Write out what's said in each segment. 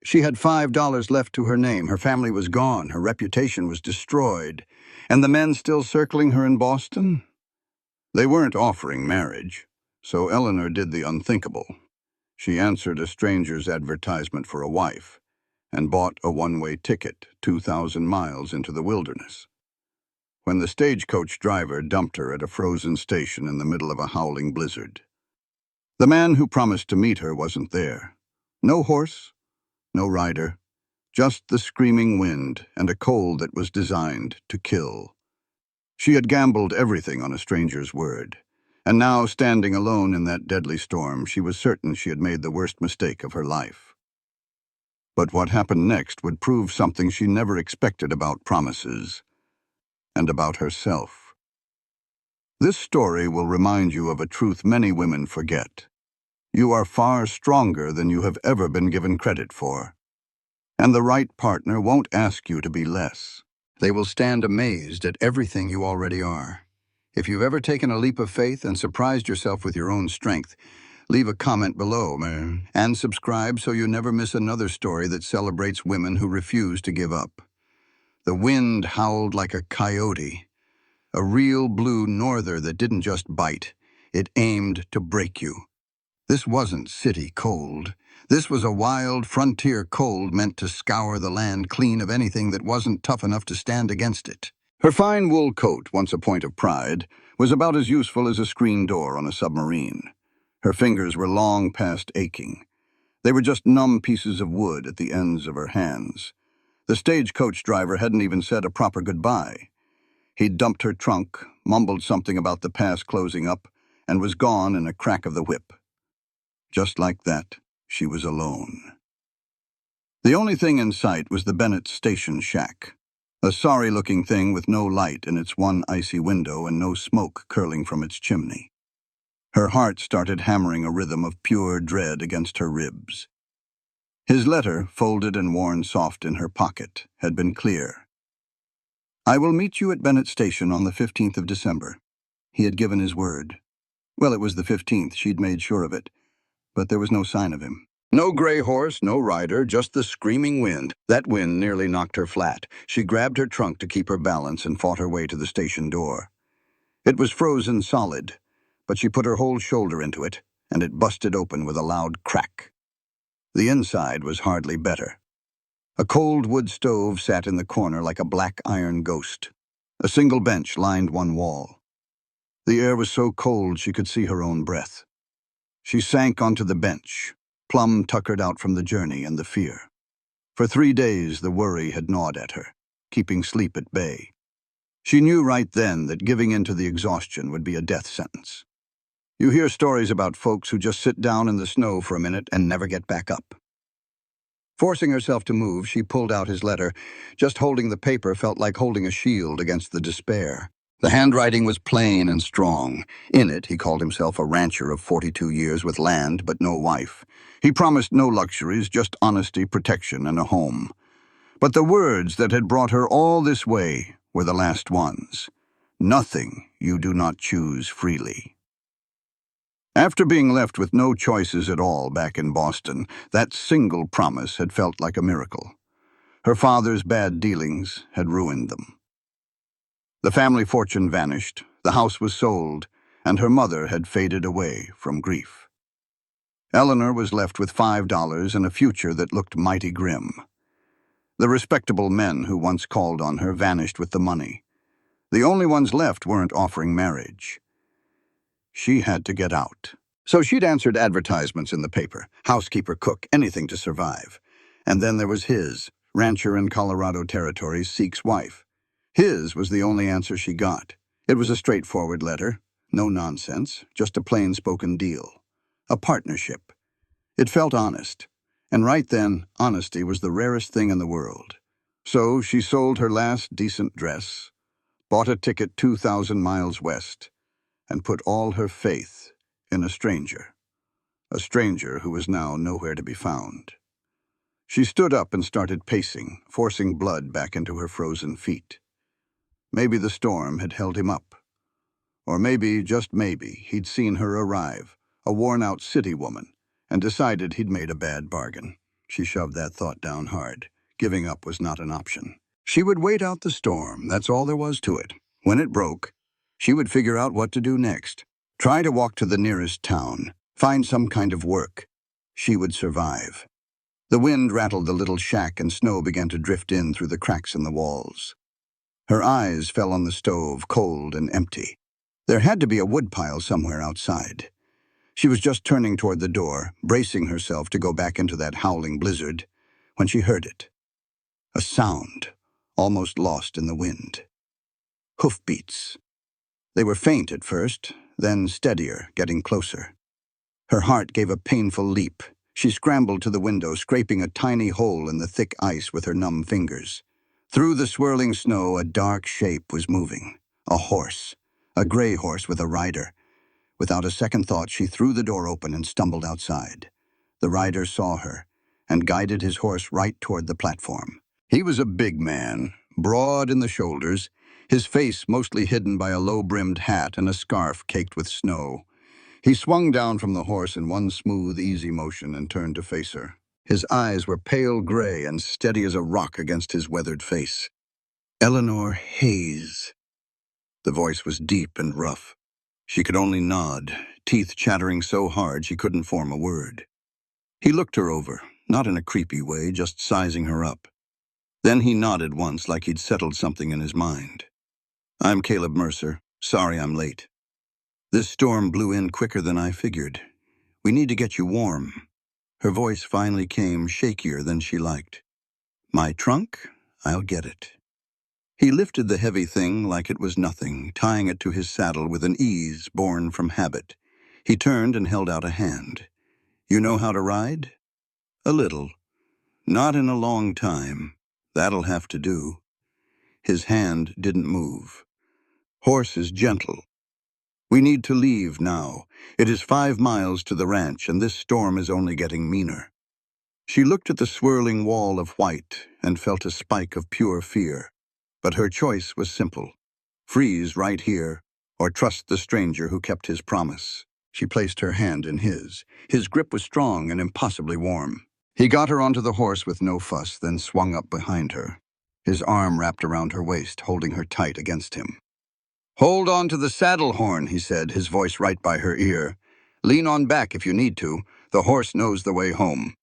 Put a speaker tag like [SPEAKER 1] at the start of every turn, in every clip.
[SPEAKER 1] She had $5 left to her name. Her family was gone. Her reputation was destroyed. And the men still circling her in Boston? They weren't offering marriage, so Eleanor did the unthinkable. She answered a stranger's advertisement for a wife and bought a one-way ticket 2,000 miles into the wilderness. When the stagecoach driver dumped her at a frozen station in the middle of a howling blizzard, the man who promised to meet her wasn't there. No horse, no rider, just the screaming wind and a cold that was designed to kill. She had gambled everything on a stranger's word, and now, standing alone in that deadly storm, she was certain she had made the worst mistake of her life. But what happened next would prove something she never expected about promises and about herself. This story will remind you of a truth many women forget. You are far stronger than you have ever been given credit for. And the right partner won't ask you to be less. They will stand amazed at everything you already are. If you've ever taken a leap of faith and surprised yourself with your own strength, leave a comment below, and subscribe so you never miss another story that celebrates women who refuse to give up. The wind howled like a coyote, a real blue norther that didn't just bite, it aimed to break you. This wasn't city cold. This was a wild frontier cold meant to scour the land clean of anything that wasn't tough enough to stand against it. Her fine wool coat, once a point of pride, was about as useful as a screen door on a submarine. Her fingers were long past aching. They were just numb pieces of wood at the ends of her hands. The stagecoach driver hadn't even said a proper goodbye. He'd dumped her trunk, mumbled something about the pass closing up, and was gone in a crack of the whip. Just like that, she was alone. The only thing in sight was the Bennett station shack, a sorry-looking thing with no light in its one icy window and no smoke curling from its chimney. Her heart started hammering a rhythm of pure dread against her ribs. His letter, folded and worn soft in her pocket, had been clear. "I will meet you at Bennett Station on the 15th of December. He had given his word. Well, it was the 15th, she'd made sure of it. But there was no sign of him. No gray horse, no rider, just the screaming wind. That wind nearly knocked her flat. She grabbed her trunk to keep her balance and fought her way to the station door. It was frozen solid, but she put her whole shoulder into it, and it busted open with a loud crack. The inside was hardly better. A cold wood stove sat in the corner like a black iron ghost. A single bench lined one wall. The air was so cold she could see her own breath. She sank onto the bench, plumb tuckered out from the journey and the fear. For 3 days the worry had gnawed at her, keeping sleep at bay. She knew right then that giving in to the exhaustion would be a death sentence. You hear stories about folks who just sit down in the snow for a minute and never get back up. Forcing herself to move, she pulled out his letter. Just holding the paper felt like holding a shield against the despair. The handwriting was plain and strong. In it, he called himself a rancher of 42 years with land but no wife. He promised no luxuries, just honesty, protection, and a home. But the words that had brought her all this way were the last ones. Nothing you do not choose freely. After being left with no choices at all back in Boston, that single promise had felt like a miracle. Her father's bad dealings had ruined them. The family fortune vanished, the house was sold, and her mother had faded away from grief. Eleanor was left with $5 and a future that looked mighty grim. The respectable men who once called on her vanished with the money. The only ones left weren't offering marriage. She had to get out. So she'd answered advertisements in the paper, housekeeper, cook, anything to survive. And then there was his, rancher in Colorado Territory, Seek's wife. His was the only answer she got. It was a straightforward letter, no nonsense, just a plain-spoken deal. A partnership. It felt honest. And right then, honesty was the rarest thing in the world. So she sold her last decent dress, bought a ticket 2,000 miles west, and put all her faith in a stranger who was now nowhere to be found. She stood up and started pacing, forcing blood back into her frozen feet. Maybe the storm had held him up. Or maybe, just maybe, he'd seen her arrive, a worn-out city woman, and decided he'd made a bad bargain. She shoved that thought down hard. Giving up was not an option. She would wait out the storm, that's all there was to it. When it broke, she would figure out what to do next. Try to walk to the nearest town, find some kind of work. She would survive. The wind rattled the little shack and snow began to drift in through the cracks in the walls. Her eyes fell on the stove, cold and empty. There had to be a woodpile somewhere outside. She was just turning toward the door, bracing herself to go back into that howling blizzard, when she heard it. A sound, almost lost in the wind. Hoofbeats. They were faint at first, then steadier, getting closer. Her heart gave a painful leap. She scrambled to the window, scraping a tiny hole in the thick ice with her numb fingers. Through the swirling snow, a dark shape was moving. A horse. A gray horse with a rider. Without a second thought, she threw the door open and stumbled outside. The rider saw her and guided his horse right toward the platform. He was a big man, broad in the shoulders, his face mostly hidden by a low-brimmed hat and a scarf caked with snow. He swung down from the horse in one smooth, easy motion and turned to face her. His eyes were pale gray and steady as a rock against his weathered face. Eleanor Hayes. The voice was deep and rough. She could only nod, teeth chattering so hard she couldn't form a word. He looked her over, not in a creepy way, just sizing her up. Then he nodded once like he'd settled something in his mind. "I'm Caleb Mercer. Sorry I'm late. This storm blew in quicker than I figured. We need to get you warm." Her voice finally came, shakier than she liked. "My trunk? I'll get it." He lifted the heavy thing like it was nothing, tying it to his saddle with an ease born from habit. He turned and held out a hand. "You know how to ride?" "A little. Not in a long time. That'll have to do." His hand didn't move. "Horse is gentle. We need to leave now. It is 5 miles to the ranch, and this storm is only getting meaner." She looked at the swirling wall of white and felt a spike of pure fear. But her choice was simple. Freeze right here, or trust the stranger who kept his promise. She placed her hand in his. His grip was strong and impossibly warm. He got her onto the horse with no fuss, then swung up behind her. His arm wrapped around her waist, holding her tight against him. "Hold on to the saddle horn," he said, his voice right by her ear. "Lean on back if you need to. The horse knows the way home."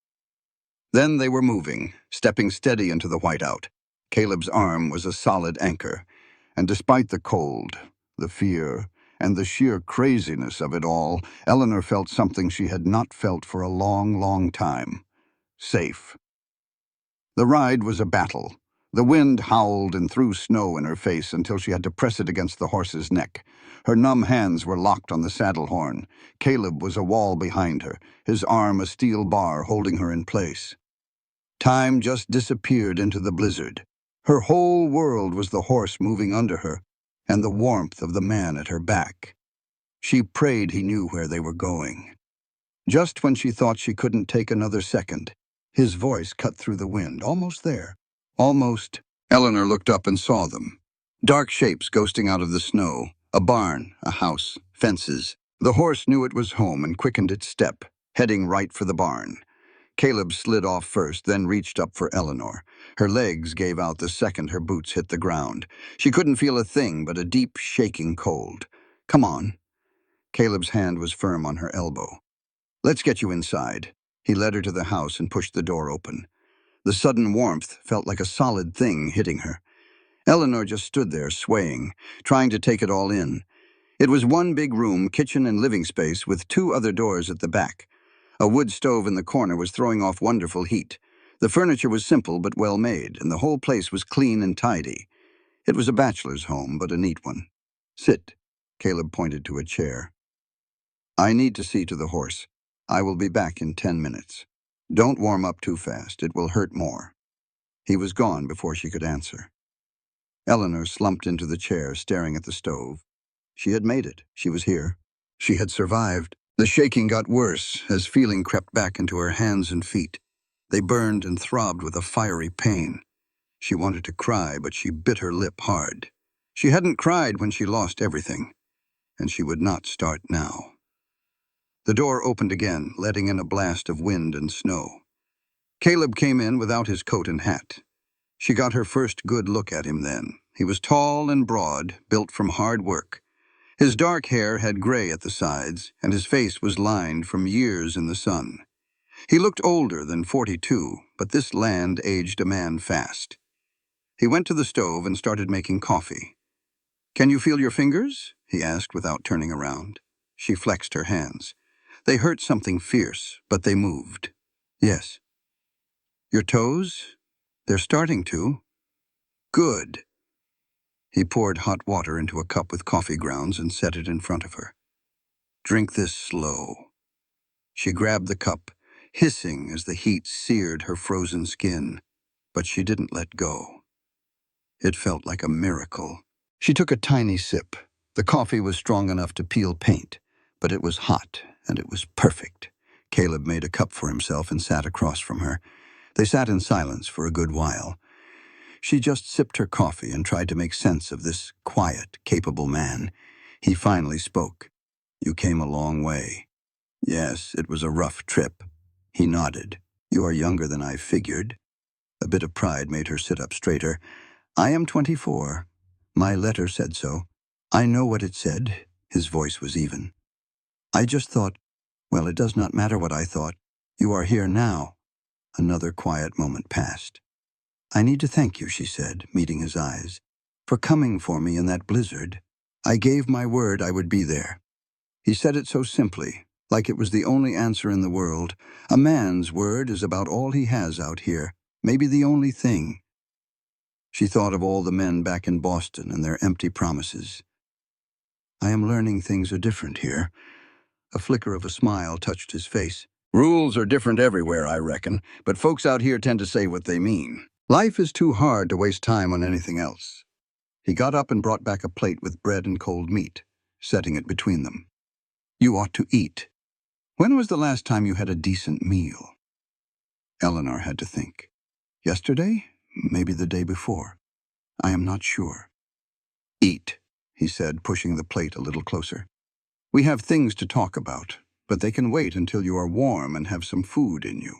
[SPEAKER 1] Then they were moving, stepping steady into the whiteout. Caleb's arm was a solid anchor, and despite the cold, the fear, and the sheer craziness of it all, Eleanor felt something she had not felt for a long, long time. Safe. The ride was a battle. The wind howled and threw snow in her face until she had to press it against the horse's neck. Her numb hands were locked on the saddle horn. Caleb was a wall behind her, his arm a steel bar holding her in place. Time just disappeared into the blizzard. Her whole world was the horse moving under her, and the warmth of the man at her back. She prayed he knew where they were going. Just when she thought she couldn't take another second, his voice cut through the wind, almost there. Almost. Eleanor looked up and saw them. Dark shapes ghosting out of the snow. A barn, a house, fences. The horse knew it was home and quickened its step, heading right for the barn. Caleb slid off first, then reached up for Eleanor. Her legs gave out the second her boots hit the ground. She couldn't feel a thing but a deep, shaking cold. "Come on." Caleb's hand was firm on her elbow. "Let's get you inside." He led her to the house and pushed the door open. The sudden warmth felt like a solid thing hitting her. Eleanor just stood there, swaying, trying to take it all in. It was one big room, kitchen and living space, with 2 other doors at the back. A wood stove in the corner was throwing off wonderful heat. The furniture was simple but well made, and the whole place was clean and tidy. It was a bachelor's home, but a neat one. "Sit." Caleb pointed to a chair. "I need to see to the horse. I will be back in 10 minutes. Don't warm up too fast. It will hurt more." He was gone before she could answer. Eleanor slumped into the chair, staring at the stove. She had made it. She was here. She had survived. The shaking got worse as feeling crept back into her hands and feet. They burned and throbbed with a fiery pain. She wanted to cry, but she bit her lip hard. She hadn't cried when she lost everything, and she would not start now. The door opened again, letting in a blast of wind and snow. Caleb came in without his coat and hat. She got her first good look at him then. He was tall and broad, built from hard work. His dark hair had gray at the sides, and his face was lined from years in the sun. He looked older than 42, but this land aged a man fast. He went to the stove and started making coffee. "Can you feel your fingers?" he asked without turning around. She flexed her hands. They hurt something fierce, but they moved. "Yes." "Your toes? They're starting to." "Good." He poured hot water into a cup with coffee grounds and set it in front of her. "Drink this slow." She grabbed the cup, hissing as the heat seared her frozen skin, but she didn't let go. It felt like a miracle. She took a tiny sip. The coffee was strong enough to peel paint, but it was hot, and it was perfect. Caleb made a cup for himself and sat across from her. They sat in silence for a good while. She just sipped her coffee and tried to make sense of this quiet, capable man. He finally spoke. "You came a long way." "Yes, it was a rough trip." He nodded. "You are younger than I figured." A bit of pride made her sit up straighter. "I am 24. My letter said so." "I know what it said." His voice was even. "I just thought, well, it does not matter what I thought. You are here now." Another quiet moment passed. "I need to thank you," she said, meeting his eyes, "for coming for me in that blizzard. I gave my word I would be there." He said it so simply, like it was the only answer in the world. A man's word is about all he has out here, maybe the only thing. She thought of all the men back in Boston and their empty promises. "I am learning things are different here." A flicker of a smile touched his face. "Rules are different everywhere, I reckon, but folks out here tend to say what they mean. Life is too hard to waste time on anything else." He got up and brought back a plate with bread and cold meat, setting it between them. "You ought to eat. When was the last time you had a decent meal?" Eleanor had to think. "Yesterday? Maybe the day before. I am not sure." "Eat," he said, pushing the plate a little closer. "We have things to talk about, but they can wait until you are warm and have some food in you."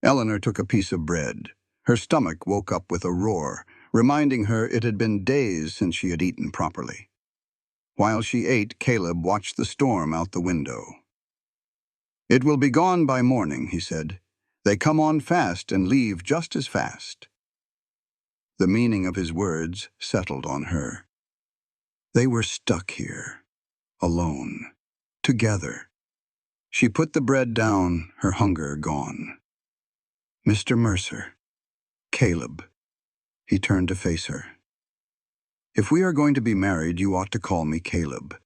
[SPEAKER 1] Eleanor took a piece of bread. Her stomach woke up with a roar, reminding her it had been days since she had eaten properly. While she ate, Caleb watched the storm out the window. "It will be gone by morning," he said. "They come on fast and leave just as fast." The meaning of his words settled on her. They were stuck here, alone, together. She put the bread down, her hunger gone. "Mr. Mercer." "Caleb." He turned to face her. "If we are going to be married, you ought to call me Caleb."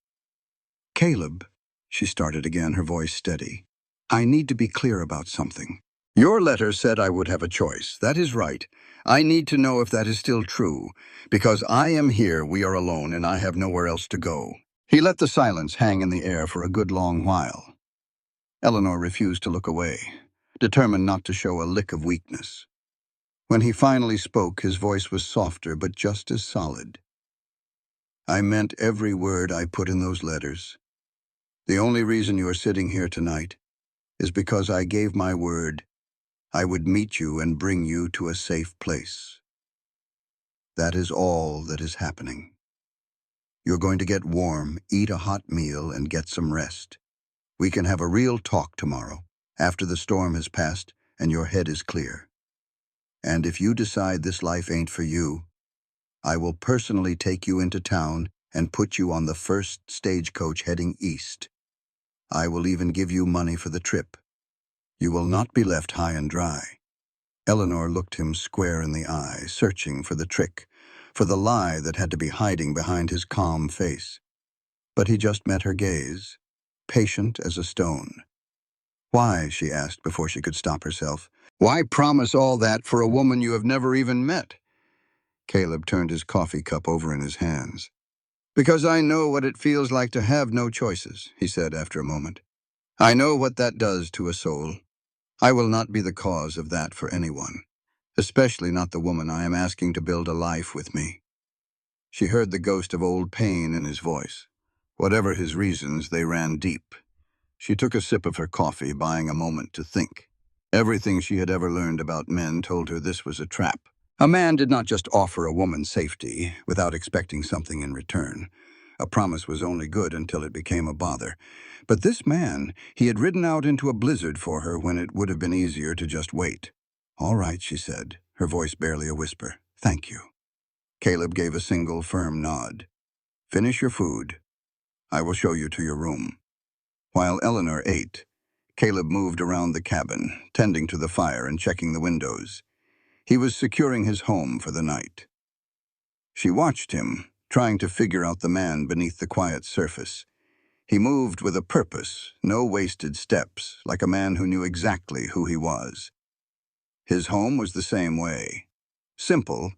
[SPEAKER 1] "Caleb," she started again, her voice steady. "I need to be clear about something. Your letter said I would have a choice. That is right. I need to know if that is still true, because I am here, we are alone, and I have nowhere else to go." He let the silence hang in the air for a good long while. Eleanor refused to look away, determined not to show a lick of weakness. When he finally spoke, his voice was softer but just as solid. "I meant every word I put in those letters. The only reason you are sitting here tonight is because I gave my word I would meet you and bring you to a safe place. That is all that is happening. You're going to get warm, eat a hot meal, and get some rest. We can have a real talk tomorrow, after the storm has passed and your head is clear. And if you decide this life ain't for you, I will personally take you into town and put you on the first stagecoach heading east. I will even give you money for the trip. You will not be left high and dry." Eleanor looked him square in the eye, searching for the trick, for the lie that had to be hiding behind his calm face. But he just met her gaze, patient as a stone. "Why?" she asked before she could stop herself. "Why promise all that for a woman you have never even met?" Caleb turned his coffee cup over in his hands. "Because I know what it feels like to have no choices," he said after a moment. "I know what that does to a soul. I will not be the cause of that for anyone, especially not the woman I am asking to build a life with me." She heard the ghost of old pain in his voice. Whatever his reasons, they ran deep. She took a sip of her coffee, buying a moment to think. Everything she had ever learned about men told her this was a trap. A man did not just offer a woman safety without expecting something in return. A promise was only good until it became a bother. But this man, he had ridden out into a blizzard for her when it would have been easier to just wait. "All right," she said, her voice barely a whisper. "Thank you." Caleb gave a single firm nod. "Finish your food. I will show you to your room." While Eleanor ate, Caleb moved around the cabin, tending to the fire and checking the windows. He was securing his home for the night. She watched him, trying to figure out the man beneath the quiet surface. He moved with a purpose, no wasted steps, like a man who knew exactly who he was. His home was the same way. Simple,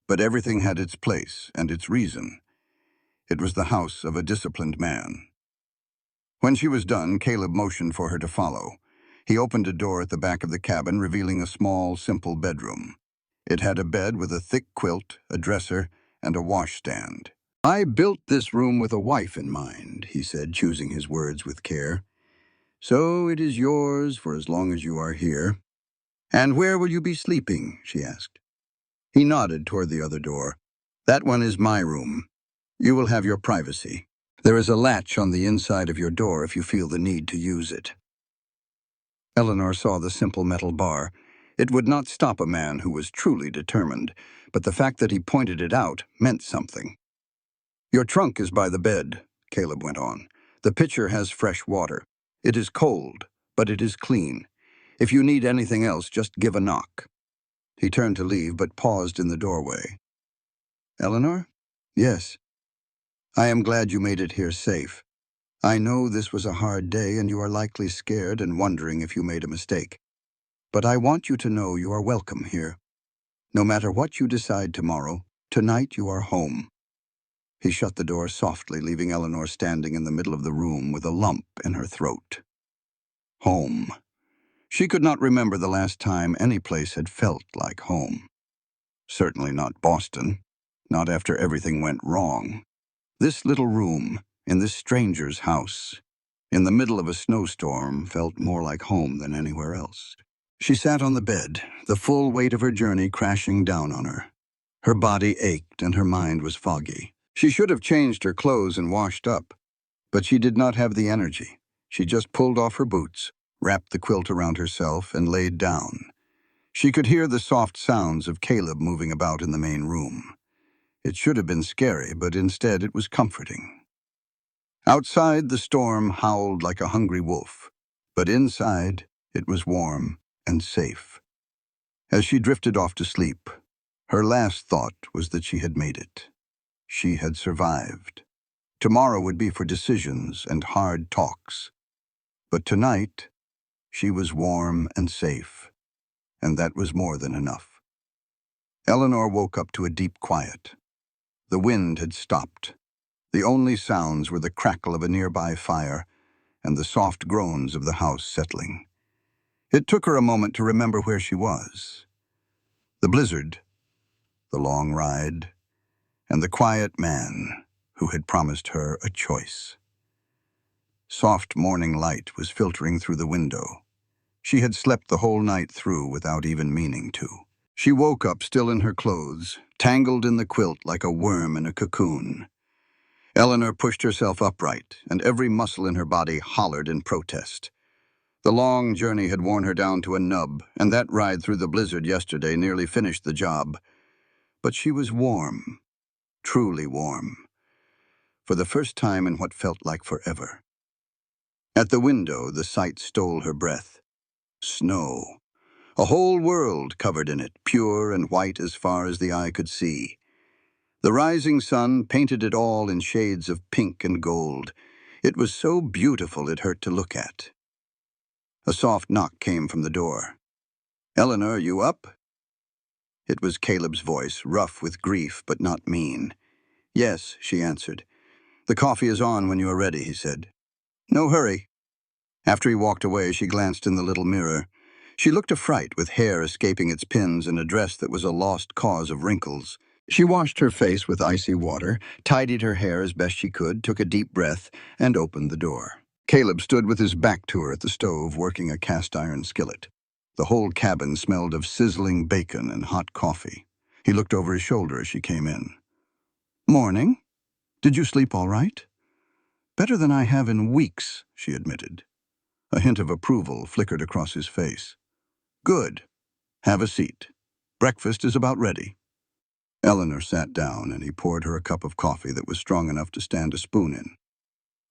[SPEAKER 1] but everything had its place and its reason. It was the house of a disciplined man. When she was done, Caleb motioned for her to follow. He opened a door at the back of the cabin, revealing a small, simple bedroom. It had a bed with a thick quilt, a dresser, and a washstand. "I built this room with a wife in mind," he said, choosing his words with care. "So it is yours for as long as you are here." "And where will you be sleeping?" she asked. He nodded toward the other door. "That one is my room. You will have your privacy. There is a latch on the inside of your door if you feel the need to use it." Eleanor saw the simple metal bar. It would not stop a man who was truly determined, but the fact that he pointed it out meant something. "Your trunk is by the bed," Caleb went on. "The pitcher has fresh water. It is cold, but it is clean. If you need anything else, just give a knock." He turned to leave, but paused in the doorway. "Eleanor?" "Yes. I am glad you made it here safe. I know this was a hard day and you are likely scared and wondering if you made a mistake. But I want you to know you are welcome here. No matter what you decide tomorrow, tonight you are home." He shut the door softly, leaving Eleanor standing in the middle of the room with a lump in her throat. Home. She could not remember the last time any place had felt like home. Certainly not Boston. Not after everything went wrong. This little room, in this stranger's house, in the middle of a snowstorm, felt more like home than anywhere else. She sat on the bed, the full weight of her journey crashing down on her. Her body ached and her mind was foggy. She should have changed her clothes and washed up, but she did not have the energy. She just pulled off her boots, wrapped the quilt around herself, and laid down. She could hear the soft sounds of Caleb moving about in the main room. It should have been scary, but instead it was comforting. Outside, the storm howled like a hungry wolf, but inside, it was warm and safe. As she drifted off to sleep, her last thought was that she had made it. She had survived. Tomorrow would be for decisions and hard talks. But tonight, she was warm and safe, and that was more than enough. Eleanor woke up to a deep quiet. The wind had stopped. The only sounds were the crackle of a nearby fire and the soft groans of the house settling. It took her a moment to remember where she was. The blizzard, the long ride, and the quiet man who had promised her a choice. Soft morning light was filtering through the window. She had slept the whole night through without even meaning to. She woke up still in her clothes, tangled in the quilt like a worm in a cocoon. Eleanor pushed herself upright, and every muscle in her body hollered in protest. The long journey had worn her down to a nub, and that ride through the blizzard yesterday nearly finished the job. But she was warm, truly warm, for the first time in what felt like forever. At the window, the sight stole her breath. Snow. A whole world covered in it, pure and white as far as the eye could see. The rising sun painted it all in shades of pink and gold. It was so beautiful it hurt to look at. A soft knock came from the door. "Eleanor, you up?" It was Caleb's voice, rough with grief but not mean. "Yes," she answered. "The coffee is on when you are ready," he said. "No hurry." After he walked away, she glanced in the little mirror. She looked a fright, with hair escaping its pins and a dress that was a lost cause of wrinkles. She washed her face with icy water, tidied her hair as best she could, took a deep breath, and opened the door. Caleb stood with his back to her at the stove, working a cast-iron skillet. The whole cabin smelled of sizzling bacon and hot coffee. He looked over his shoulder as she came in. "Morning. Did you sleep all right?" "Better than I have in weeks," she admitted. A hint of approval flickered across his face. "Good. Have a seat. Breakfast is about ready." Eleanor sat down, and he poured her a cup of coffee that was strong enough to stand a spoon in.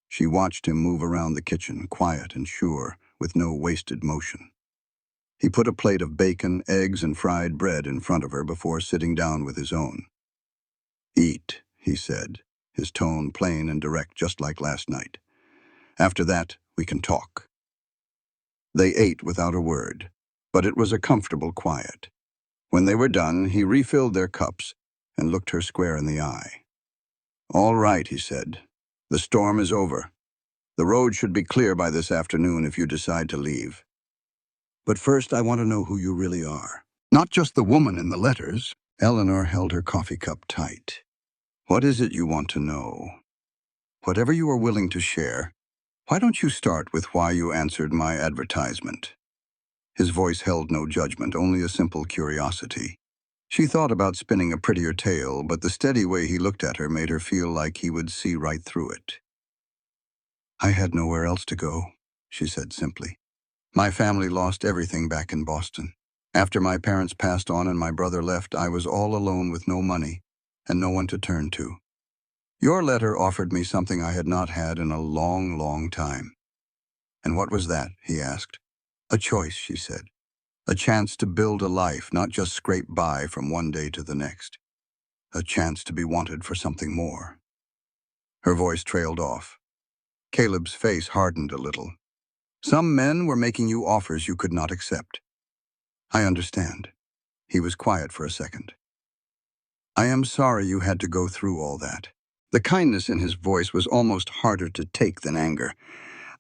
[SPEAKER 1] She watched him move around the kitchen, quiet and sure, with no wasted motion. He put a plate of bacon, eggs, and fried bread in front of her before sitting down with his own. "Eat," he said, his tone plain and direct, just like last night. "After that, we can talk." They ate without a word, but it was a comfortable quiet. When they were done, he refilled their cups and looked her square in the eye. "All right," he said. "The storm is over. The road should be clear by this afternoon if you decide to leave. But first, I want to know who you really are. Not just the woman in the letters." Eleanor held her coffee cup tight. "What is it you want to know? Whatever you are willing to share. Why don't you start with why you answered my advertisement?" His voice held no judgment, only a simple curiosity. She thought about spinning a prettier tale, but the steady way he looked at her made her feel like he would see right through it. "I had nowhere else to go," she said simply. "My family lost everything back in Boston. After my parents passed on and my brother left, I was all alone with no money and no one to turn to. Your letter offered me something I had not had in a long, long time." "And what was that?" he asked. "A choice," she said. "A chance to build a life, not just scrape by from one day to the next. A chance to be wanted for something more." Her voice trailed off. Caleb's face hardened a little. "Some men were making you offers you could not accept." "I understand." He was quiet for a second. "I am sorry you had to go through all that." The kindness in his voice was almost harder to take than anger.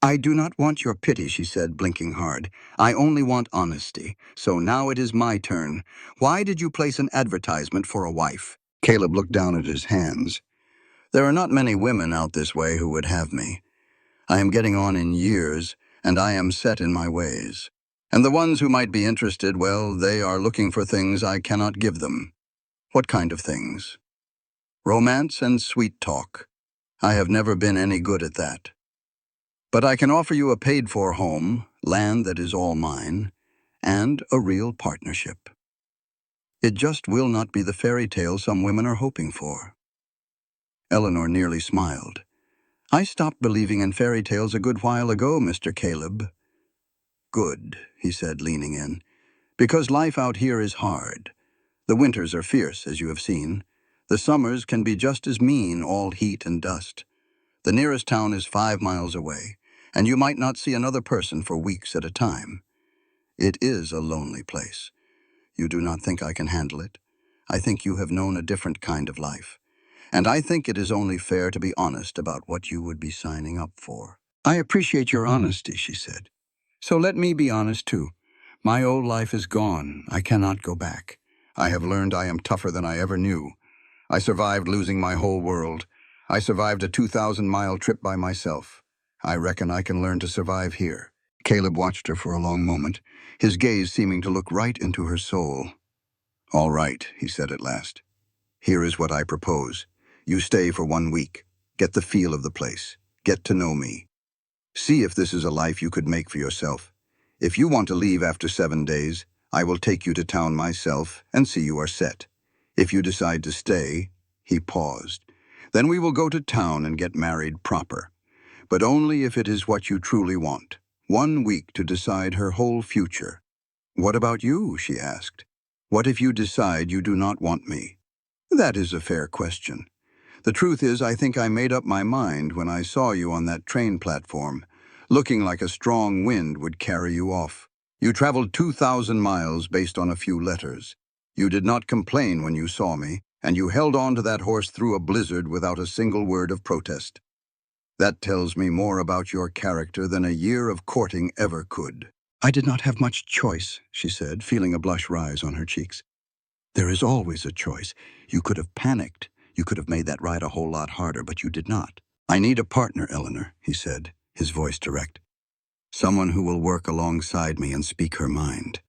[SPEAKER 1] "I do not want your pity," she said, blinking hard. "I only want honesty. So now it is my turn. Why did you place an advertisement for a wife?" Caleb looked down at his hands. "There are not many women out this way who would have me. I am getting on in years, and I am set in my ways. And the ones who might be interested, well, they are looking for things I cannot give them." "What kind of things?" "Romance and sweet talk. I have never been any good at that. But I can offer you a paid-for home, land that is all mine, and a real partnership. It just will not be the fairy tale some women are hoping for." Eleanor nearly smiled. "I stopped believing in fairy tales a good while ago, Mr. Caleb." "Good," he said, leaning in. "Because life out here is hard. The winters are fierce, as you have seen. The summers can be just as mean, all heat and dust. The nearest town is 5 miles away, and you might not see another person for weeks at a time. It is a lonely place. You do not think I can handle it? I think you have known a different kind of life. And I think it is only fair to be honest about what you would be signing up for." "I appreciate your honesty," she said. "So let me be honest too. My old life is gone. I cannot go back. I have learned I am tougher than I ever knew. I survived losing my whole world. I survived a 2,000-mile trip by myself. I reckon I can learn to survive here." Caleb watched her for a long moment, his gaze seeming to look right into her soul. "All right," he said at last. "Here is what I propose. You stay for 1 week. Get the feel of the place. Get to know me. See if this is a life you could make for yourself. If you want to leave after 7 days, I will take you to town myself and see you are set. If you decide to stay," he paused, "then we will go to town and get married proper. But only if it is what you truly want. 1 week to decide her whole future." "What about you?" she asked. "What if you decide you do not want me?" "That is a fair question. The truth is, I think I made up my mind when I saw you on that train platform, looking like a strong wind would carry you off. You traveled 2,000 miles based on a few letters. You did not complain when you saw me, and you held on to that horse through a blizzard without a single word of protest. That tells me more about your character than a year of courting ever could." "I did not have much choice," she said, feeling a blush rise on her cheeks. "There is always a choice. You could have panicked. You could have made that ride a whole lot harder, but you did not." "I need a partner, Eleanor," he said, his voice direct. "Someone who will work alongside me and speak her mind."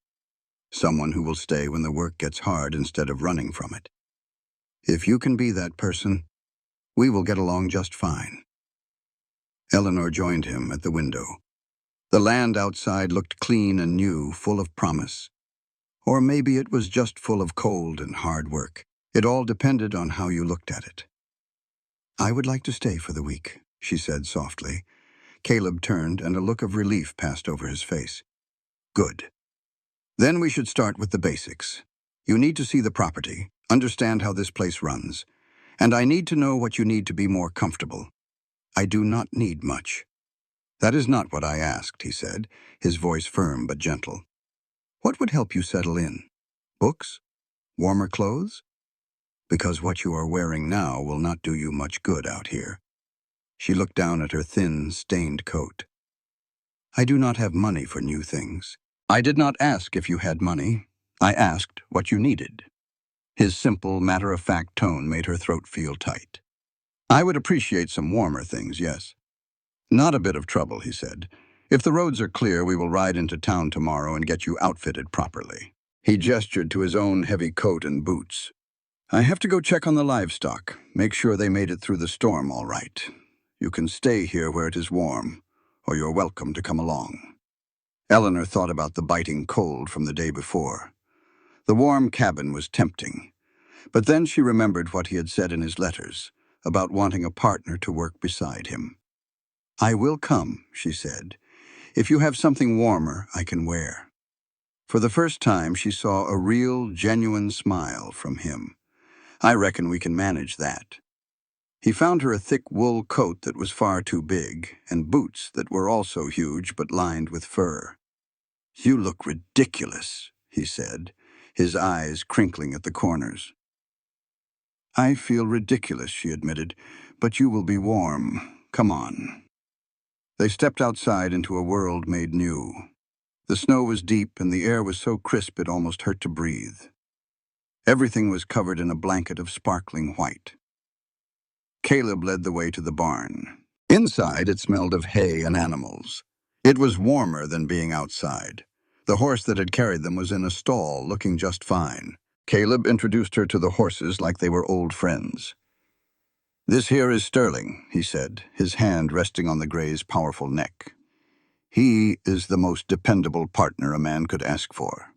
[SPEAKER 1] someone who will stay when the work gets hard instead of running from it. If you can be that person, we will get along just fine. Eleanor joined him at the window. The land outside looked clean and new, full of promise. Or maybe it was just full of cold and hard work. It all depended on how you looked at it. I would like to stay for the week, she said softly. Caleb turned, and a look of relief passed over his face. Good. Then we should start with the basics. You need to see the property, understand how this place runs, and I need to know what you need to be more comfortable. I do not need much. That is not what I asked, he said, his voice firm but gentle. What would help you settle in? Books? Warmer clothes? Because what you are wearing now will not do you much good out here. She looked down at her thin, stained coat. I do not have money for new things. I did not ask if you had money. I asked what you needed. His simple, matter-of-fact tone made her throat feel tight. I would appreciate some warmer things, yes. Not a bit of trouble, he said. If the roads are clear, we will ride into town tomorrow and get you outfitted properly. He gestured to his own heavy coat and boots. I have to go check on the livestock, make sure they made it through the storm all right. You can stay here where it is warm, or you're welcome to come along. Eleanor thought about the biting cold from the day before. The warm cabin was tempting, but then she remembered what he had said in his letters about wanting a partner to work beside him. I will come, she said. If you have something warmer, I can wear. For the first time, she saw a real, genuine smile from him. I reckon we can manage that. He found her a thick wool coat that was far too big, and boots that were also huge but lined with fur. You look ridiculous, he said, his eyes crinkling at the corners. I feel ridiculous, she admitted, but you will be warm. Come on. They stepped outside into a world made new. The snow was deep and the air was so crisp it almost hurt to breathe. Everything was covered in a blanket of sparkling white. Caleb led the way to the barn. Inside, it smelled of hay and animals. It was warmer than being outside. The horse that had carried them was in a stall, looking just fine. Caleb introduced her to the horses like they were old friends. This here is Sterling, he said, his hand resting on the gray's powerful neck. He is the most dependable partner a man could ask for.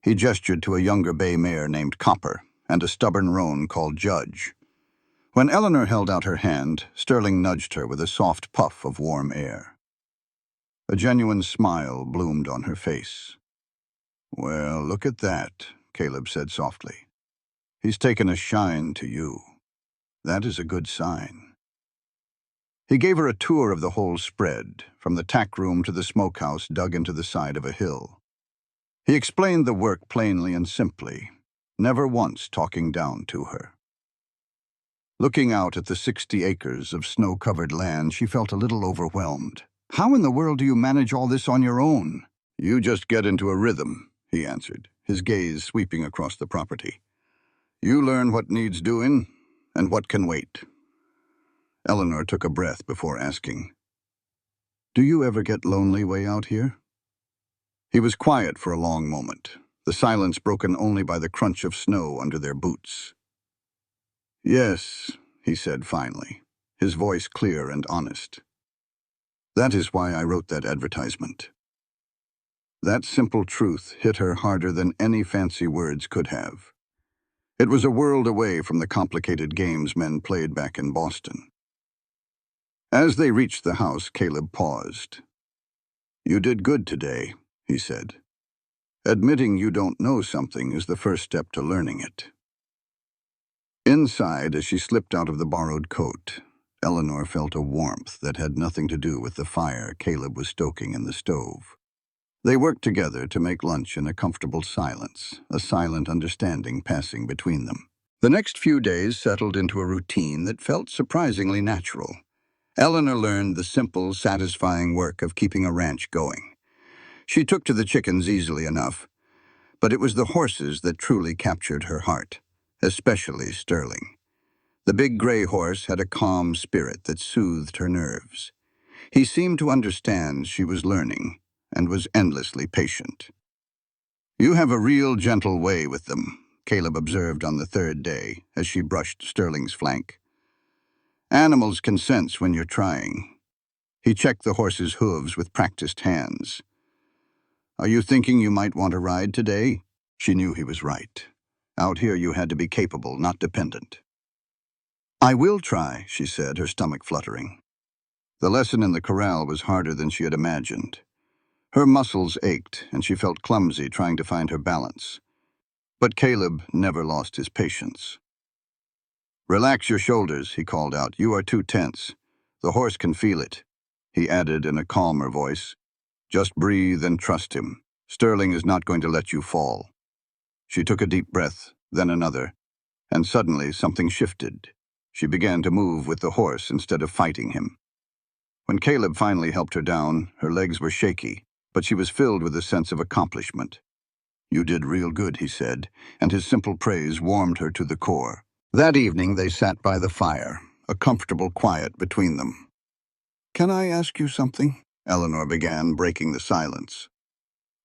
[SPEAKER 1] He gestured to a younger bay mare named Copper and a stubborn roan called Judge. When Eleanor held out her hand, Sterling nudged her with a soft puff of warm air. A genuine smile bloomed on her face. Well, look at that, Caleb said softly. He's taken a shine to you. That is a good sign. He gave her a tour of the whole spread, from the tack room to the smokehouse dug into the side of a hill. He explained the work plainly and simply, never once talking down to her. Looking out at the 60 acres of snow-covered land, she felt a little overwhelmed. How in the world do you manage all this on your own? You just get into a rhythm, he answered, his gaze sweeping across the property. You learn what needs doing and what can wait. Eleanor took a breath before asking, Do you ever get lonely way out here? He was quiet for a long moment, the silence broken only by the crunch of snow under their boots. Yes, he said finally, his voice clear and honest. That is why I wrote that advertisement. That simple truth hit her harder than any fancy words could have. It was a world away from the complicated games men played back in Boston. As they reached the house, Caleb paused. You did good today, he said. Admitting you don't know something is the first step to learning it. Inside, as she slipped out of the borrowed coat, Eleanor felt a warmth that had nothing to do with the fire Caleb was stoking in the stove. They worked together to make lunch in a comfortable silence, a silent understanding passing between them. The next few days settled into a routine that felt surprisingly natural. Eleanor learned the simple, satisfying work of keeping a ranch going. She took to the chickens easily enough, but it was the horses that truly captured her heart, especially Sterling. The big gray horse had a calm spirit that soothed her nerves. He seemed to understand she was learning and was endlessly patient. You have a real gentle way with them, Caleb observed on the third day as she brushed Sterling's flank. Animals can sense when you're trying. He checked the horse's hooves with practiced hands. Are you thinking you might want a ride today? She knew he was right. Out here you had to be capable, not dependent. I will try, she said, her stomach fluttering. The lesson in the corral was harder than she had imagined. Her muscles ached, and she felt clumsy trying to find her balance. But Caleb never lost his patience. Relax your shoulders, he called out. You are too tense. The horse can feel it, he added in a calmer voice. Just breathe and trust him. Sterling is not going to let you fall. She took a deep breath, then another, and suddenly something shifted. She began to move with the horse instead of fighting him. When Caleb finally helped her down, her legs were shaky, but she was filled with a sense of accomplishment. You did real good, he said, and his simple praise warmed her to the core. That evening they sat by the fire, a comfortable quiet between them. Can I ask you something? Eleanor began, breaking the silence.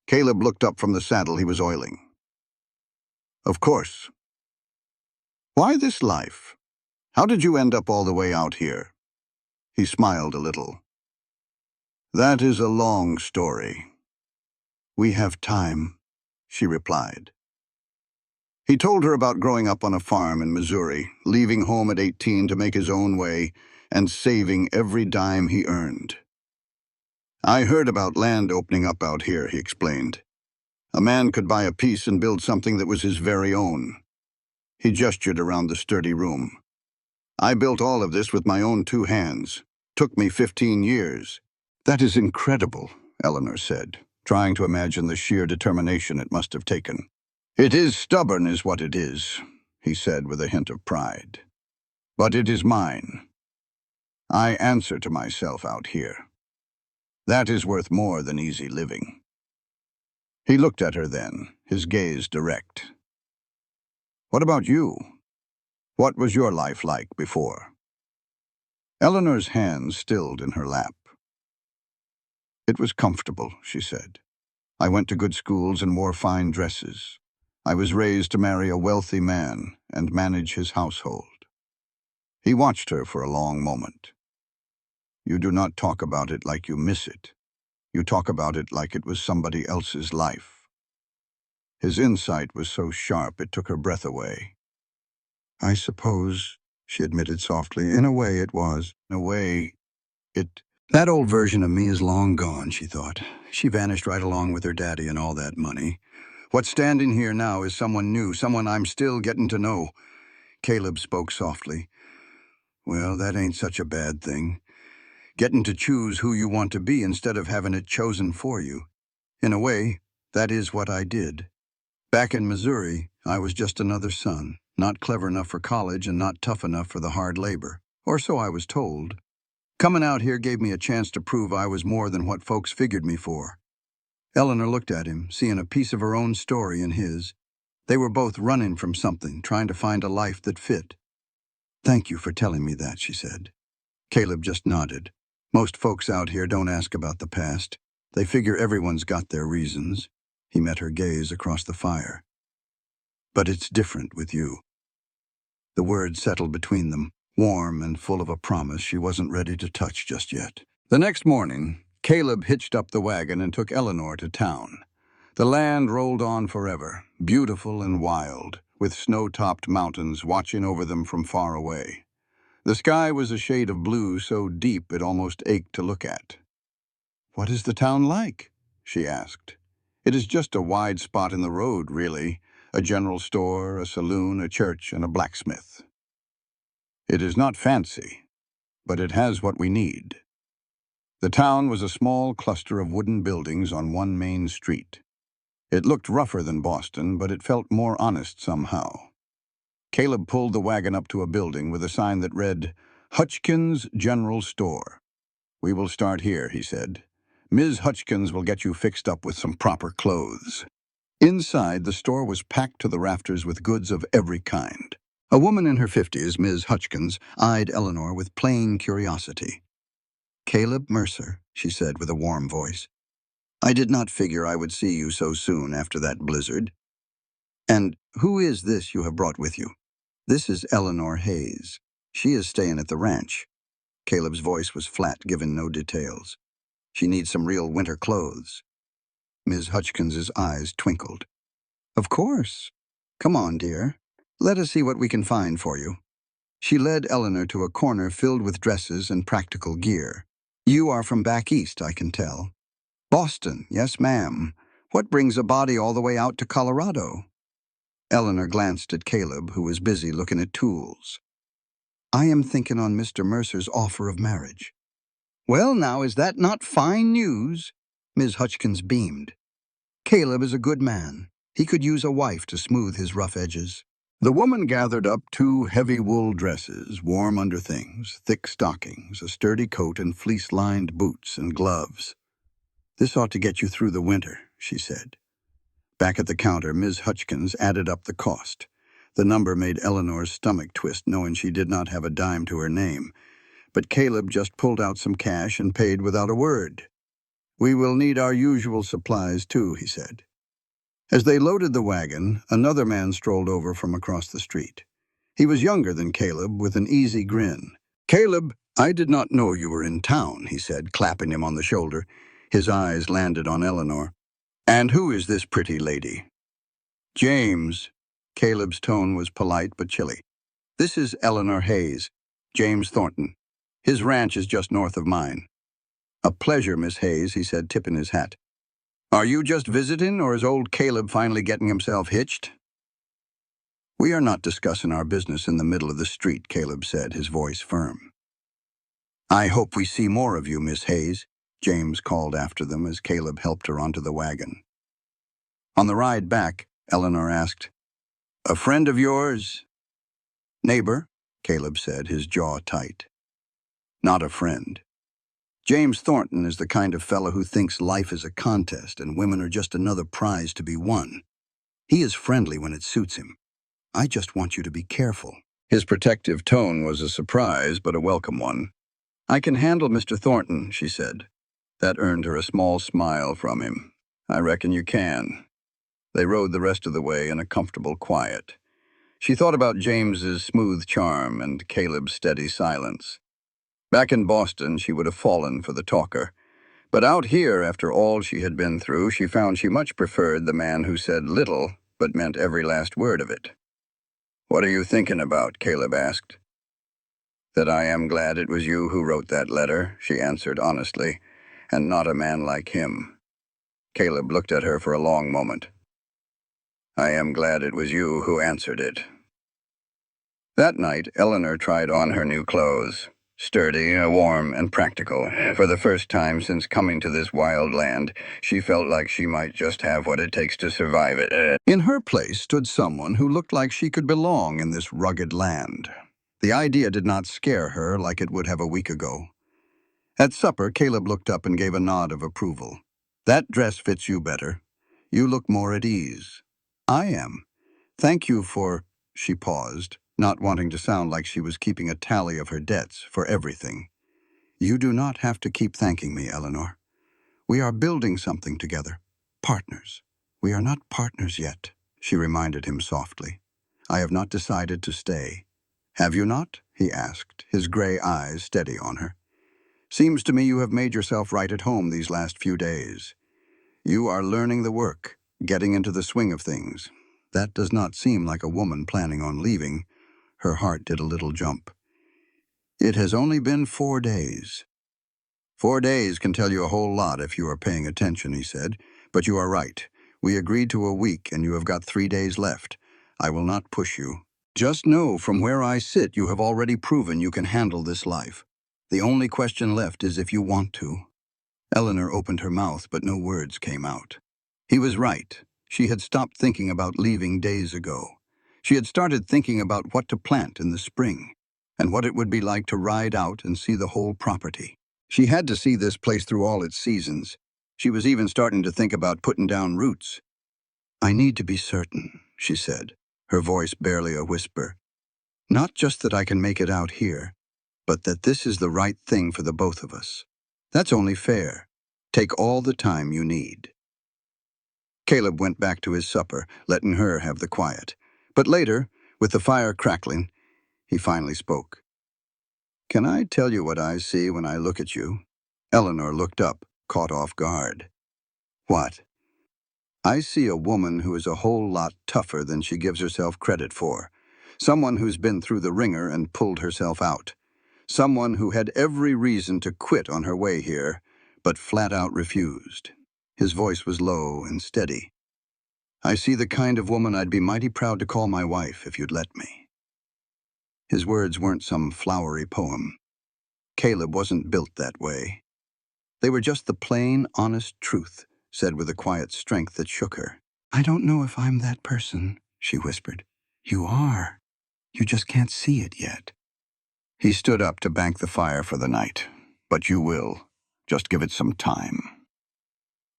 [SPEAKER 1] Caleb looked up from the saddle he was oiling. Of course. Why this life? How did you end up all the way out here? He smiled a little. That is a long story. We have time, she replied. He told her about growing up on a farm in Missouri, leaving home at 18 to make his own way, and saving every dime he earned. I heard about land opening up out here, he explained. A man could buy a piece and build something that was his very own. He gestured around the sturdy room. I built all of this with my own 2 hands. Took me 15 years. That is incredible, Eleanor said, trying to imagine the sheer determination it must have taken. It is stubborn is what it is, he said with a hint of pride. But it is mine. I answer to myself out here. That is worth more than easy living. He looked at her then, his gaze direct. What about you? What was your life like before? Eleanor's hands stilled in her lap. It was comfortable, she said. I went to good schools and wore fine dresses. I was raised to marry a wealthy man and manage his household. He watched her for a long moment. You do not talk about it like you miss it. You talk about it like it was somebody else's life. His insight was so sharp it took her breath away. I suppose, she admitted softly, in a way it was. In a way, That old version of me is long gone, she thought. She vanished right along with her daddy and all that money. What's standing here now is someone new, someone I'm still getting to know. Caleb spoke softly. Well, that ain't such a bad thing. Getting to choose who you want to be instead of having it chosen for you. In a way, that is what I did. Back in Missouri, I was just another son, not clever enough for college and not tough enough for the hard labor. Or so I was told. Coming out here gave me a chance to prove I was more than what folks figured me for. Eleanor looked at him, seeing a piece of her own story in his. They were both running from something, trying to find a life that fit. Thank you for telling me that, she said. Caleb just nodded. Most folks out here don't ask about the past. They figure everyone's got their reasons. He met her gaze across the fire. But it's different with you. The words settled between them, warm and full of a promise she wasn't ready to touch just yet. The next morning, Caleb hitched up the wagon and took Eleanor to town. The land rolled on forever, beautiful and wild, with snow-topped mountains watching over them from far away. The sky was a shade of blue so deep it almost ached to look at. What is the town like? She asked. It is just a wide spot in the road, really. A general store, a saloon, a church, and a blacksmith. It is not fancy, but it has what we need. The town was a small cluster of wooden buildings on one main street. It looked rougher than Boston, but it felt more honest somehow. Caleb pulled the wagon up to a building with a sign that read, Hutchkins General Store. We will start here, he said. Ms. Hutchkins will get you fixed up with some proper clothes. Inside, the store was packed to the rafters with goods of every kind. A woman in her 50s, Ms. Hutchkins, eyed Eleanor with plain curiosity. Caleb Mercer, she said with a warm voice. I did not figure I would see you so soon after that blizzard. And who is this you have brought with you? This is Eleanor Hayes. She is staying at the ranch. Caleb's voice was flat, given no details. She needs some real winter clothes. Ms. Hutchins's eyes twinkled. Of course. Come on, dear. Let us see what we can find for you. She led Eleanor to a corner filled with dresses and practical gear. You are from back east, I can tell. Boston, yes, ma'am. What brings a body all the way out to Colorado? Eleanor glanced at Caleb, who was busy looking at tools. I am thinking on Mr. Mercer's offer of marriage. Well, now, is that not fine news? Ms. Hutchins beamed. Caleb is a good man. He could use a wife to smooth his rough edges. The woman gathered up 2 heavy wool dresses, warm underthings, thick stockings, a sturdy coat, and fleece-lined boots and gloves. This ought to get you through the winter, she said. Back at the counter, Ms. Hutchins added up the cost. The number made Eleanor's stomach twist, knowing she did not have a dime to her name. But Caleb just pulled out some cash and paid without a word. We will need our usual supplies, too, he said. As they loaded the wagon, another man strolled over from across the street. He was younger than Caleb, with an easy grin. Caleb, I did not know you were in town, he said, clapping him on the shoulder. His eyes landed on Eleanor. And who is this pretty lady? James. Caleb's tone was polite but chilly. This is Eleanor Hayes, James Thornton. His ranch is just north of mine. A pleasure, Miss Hayes, he said, tipping his hat. Are you just visiting, or is old Caleb finally getting himself hitched? We are not discussing our business in the middle of the street, Caleb said, his voice firm. I hope we see more of you, Miss Hayes, James called after them as Caleb helped her onto the wagon. On the ride back, Eleanor asked, A friend of yours? Neighbor, Caleb said, his jaw tight. Not a friend. James Thornton is the kind of fellow who thinks life is a contest and women are just another prize to be won. He is friendly when it suits him. I just want you to be careful. His protective tone was a surprise, but a welcome one. I can handle Mr. Thornton, she said. That earned her a small smile from him. I reckon you can. They rode the rest of the way in a comfortable quiet. She thought about James's smooth charm and Caleb's steady silence. Back in Boston, she would have fallen for the talker. But out here, after all she had been through, she found she much preferred the man who said little, but meant every last word of it. What are you thinking about? Caleb asked. That I am glad it was you who wrote that letter, she answered honestly, and not a man like him. Caleb looked at her for a long moment. I am glad it was you who answered it. That night, Eleanor tried on her new clothes. Sturdy, warm, and practical. For the first time since coming to this wild land, she felt like she might just have what it takes to survive it. In her place stood someone who looked like she could belong in this rugged land. The idea did not scare her like it would have a week ago. At supper, Caleb looked up and gave a nod of approval. That dress fits you better. You look more at ease. I am. Thank you for... She paused, not wanting to sound like she was keeping a tally of her debts for everything. You do not have to keep thanking me, Eleanor. We are building something together. Partners. We are not partners yet, she reminded him softly. I have not decided to stay. Have you not? He asked, his gray eyes steady on her. Seems to me you have made yourself right at home these last few days. You are learning the work, getting into the swing of things. That does not seem like a woman planning on leaving. Her heart did a little jump. It has only been 4 days. 4 days can tell you a whole lot if you are paying attention, he said. But you are right. We agreed to a week, and you have got 3 days left. I will not push you. Just know from where I sit you have already proven you can handle this life. The only question left is if you want to. Eleanor opened her mouth, but no words came out. He was right. She had stopped thinking about leaving days ago. She had started thinking about what to plant in the spring, and what it would be like to ride out and see the whole property. She had to see this place through all its seasons. She was even starting to think about putting down roots. I need to be certain, she said, her voice barely a whisper. Not just that I can make it out here, but that this is the right thing for the both of us. That's only fair. Take all the time you need." Caleb went back to his supper, letting her have the quiet. But later, with the fire crackling, he finally spoke. "Can I tell you what I see when I look at you?" Eleanor looked up, caught off guard. "What?" "I see a woman who is a whole lot tougher than she gives herself credit for. Someone who's been through the ringer and pulled herself out. Someone who had every reason to quit on her way here, but flat out refused." His voice was low and steady. "I see the kind of woman I'd be mighty proud to call my wife if you'd let me." His words weren't some flowery poem. Caleb wasn't built that way. They were just the plain, honest truth, said with a quiet strength that shook her. "I don't know if I'm that person," she whispered. "You are. You just can't see it yet." He stood up to bank the fire for the night. "But you will. Just give it some time."